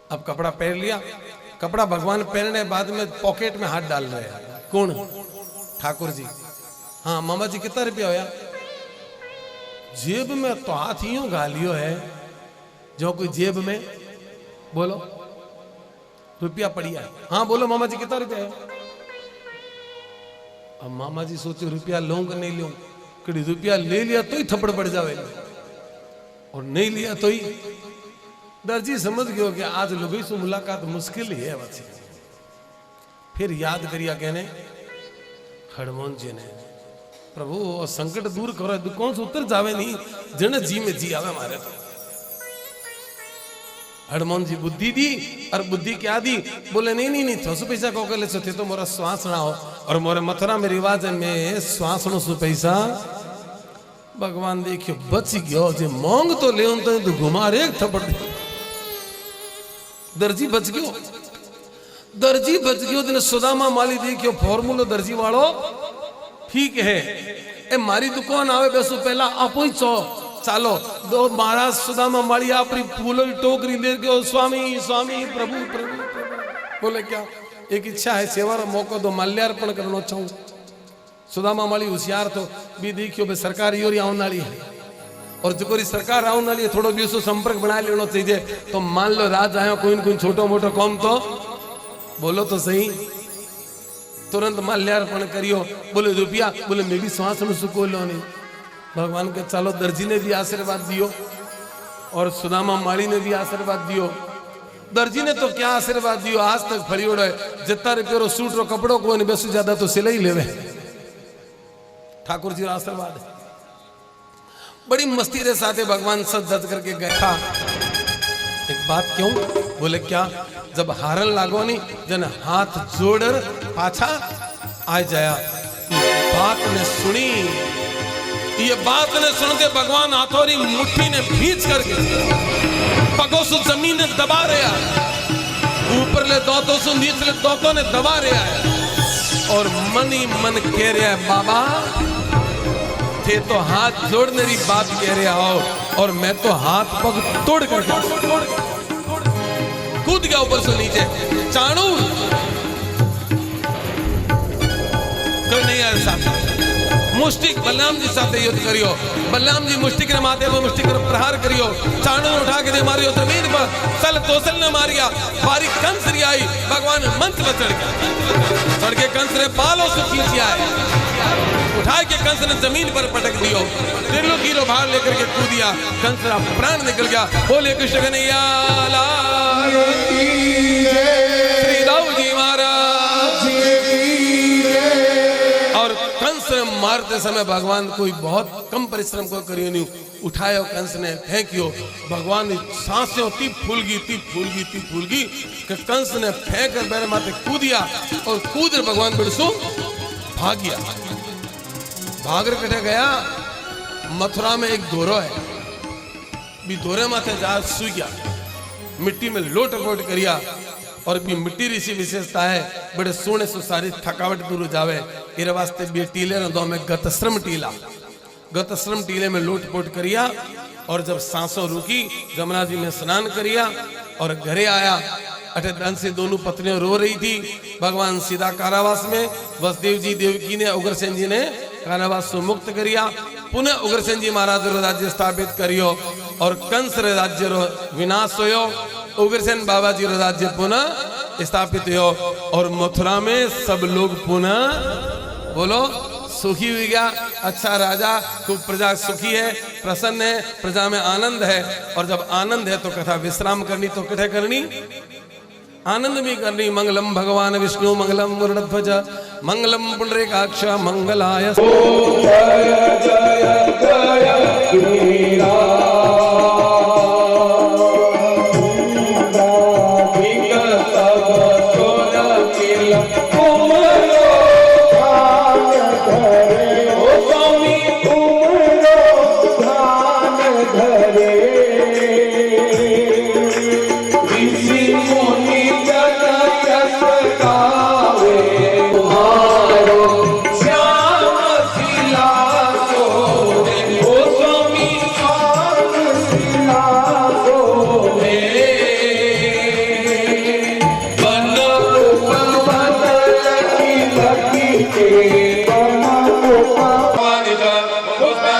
अब कपड़ा पहन लिया, कपड़ा भगवान पहनने बाद में पॉकेट में हाथ डाल रहे हैं। कौन? ठाकुर जी। हाँ मामा जी कितना रुपया होया? जेब में तो हाथ यूं गालियो है जो कोई जेब में, बोलो रुपया पड़िया है। हाँ बोलो मामा जी कितना रुपया है? अब मामा जी सोचे रुपया लूं कि नहीं लूं, कि रुपया ले लिया तो ही थप्पड़ पड़ जावे और नहीं लिया तो ही। दर्जी समझ गयो कि आज लोगों से मुलाकात मुश्किल ही है। बच्चे फिर याद करिया कहने हनुमान जी ने, प्रभु संकट दूर करो, कौन से उतर जावे नहीं जन जी में जी आवे हमारे। तो हनुमान जी बुद्धि दी, और बुद्धि क्या दी? बोले नहीं नहीं नहीं थोसो पैसा को ले थे तो मोरा श्वास ना हो, और मोरे मथुरा में रिवाज में श्वास नो सु पैसा। भगवान देखियो बच गयो, जे मांग तो ले तो घुमा रे थप्पड़। दर्जी बच गयो, दर्जी बच गयो। दिन सुदामा माली देखियो फॉर्मूलो दर्जी वालो ठीक है, ए मारी दुकान आवे बेसो पहला आपो ही चालो दो महाराज सुदामा माली आपरी फूलों की टोकरी ले गयो, स्वामी स्वामी प्रभु प्रभु प्रभु। बोले क्या? एक इच्छा है सेवा रो मौको दो, माल्यार्पण करना चाहूं। सुदामा माली होशियार तो भी देखियो बे सरकार योरी आने वाली है, और जो कोई सरकार आने वाली है थोड़ा भी उसको संपर्क बना लेना चाहिए। तो मान लो राज आयो कोई कोई छोटो मोटो कौम तो बोलो तो सही, तुरंत माल्यार्पण करियो। बोले रुपया, बोले मैं भी श्वास में सुको लो नहीं। भगवान के चलो दर्जी ने भी आशीर्वाद दियो और सुदामा माली ने भी आशीर्वाद दियो। दर्जी ने तो क्या आशीर्वाद दियो, आज तक फरियोड़ है जितना रुपये रो सूट रो कपड़ों को नहीं बेसु ज्यादा तो सिलाई लेवे। ठाकुर जी आशीर्वाद बड़ी मस्ती रे साथे भगवान सज धज करके गया। एक बात क्यों? बोले क्या? जब हारन लागो नहीं जन हाथ जोड़ पाछा आ जाया। बात ने सुनी, ये बात ने सुनते भगवान हाथोरी मुट्ठी ने भींच करके पगो सु जमीन ने दबा रहा, ऊपर ले दो सु नीचे दो ने दबा रहा है, और मन ही मन कह रहा है बाबा थे तो हाथ जोड़ने की बात कह रहा हो, और मैं तो हाथ पग तोड़ कर कूद गया ऊपर से नीचे। चाणू तो नहीं ऐसा मुष्टिक बलराम जी साथ युद्ध करियो। बलराम जी मुष्टिक ने माथे पर मुष्टिक प्रहार करियो। चाणू उठा के दे मारियो जमीन पर, सल तोसल ने मारिया। बारी कंस री आई, भगवान मंच पर चढ़ के कंस ने पालो से खींची आए, उठा के कंस ने जमीन पर पटक दियो। त्रिलोकी रो भार लेकर के कूदिया, कंस का प्राण निकल गया। बोले कृष्ण कन्हैया लाल श्री दाऊ जी महाराज। और कंस ने मारते समय भगवान कोई बहुत कम परिश्रम को करियो नहीं, उठायो कंस ने फेंकियो। भगवान ने सांसें ती फूल गई कि कंस ने फेंक कर बैर माथे कूदिया, और कूद भगवान बिरसो भाग गया। भाग कटे गया, मथुरा में एक दोरो है, भी दोरे माथे जा सु गया, मिट्टी में लोट पोट करिया। और भी मिट्टी ऋषि विशेषता है, बड़े सोने से सारी थकावट दूर जावे। इरे वास्ते भी टीले न दो में गतश्रम टीला, गतश्रम टीले में लोट पोट करिया। और जब सांसों रुकी, जमुना जी में स्नान करिया और घरे आया। अठे धन से दोनों पत्नियां रो रही थी। भगवान सीधा कारावास में, वसुदेव जी देवकी ने उग्रसेन जी ने कारावास से मुक्त करिया। पुनः उग्रसेन जी महाराज रो राज्य स्थापित करियो, और कंस रे राज्य रो विनाश होयो। उग्रसेन बाबा जी रो राज्य पुनः स्थापित हो, और मथुरा में सब लोग पुनः बोलो सुखी हो गया। अच्छा राजा, खूब प्रजा सुखी है, प्रसन्न है, प्रजा में आनंद है। और जब आनंद है तो कथा विश्राम करनी, तो कथे करनी आनंद भी करनी। मंगलम भगवान विष्णु मंगलम गरुड़ध्वज मंगलम पुंडरीकाक्ष मंगलाय। जय जय जय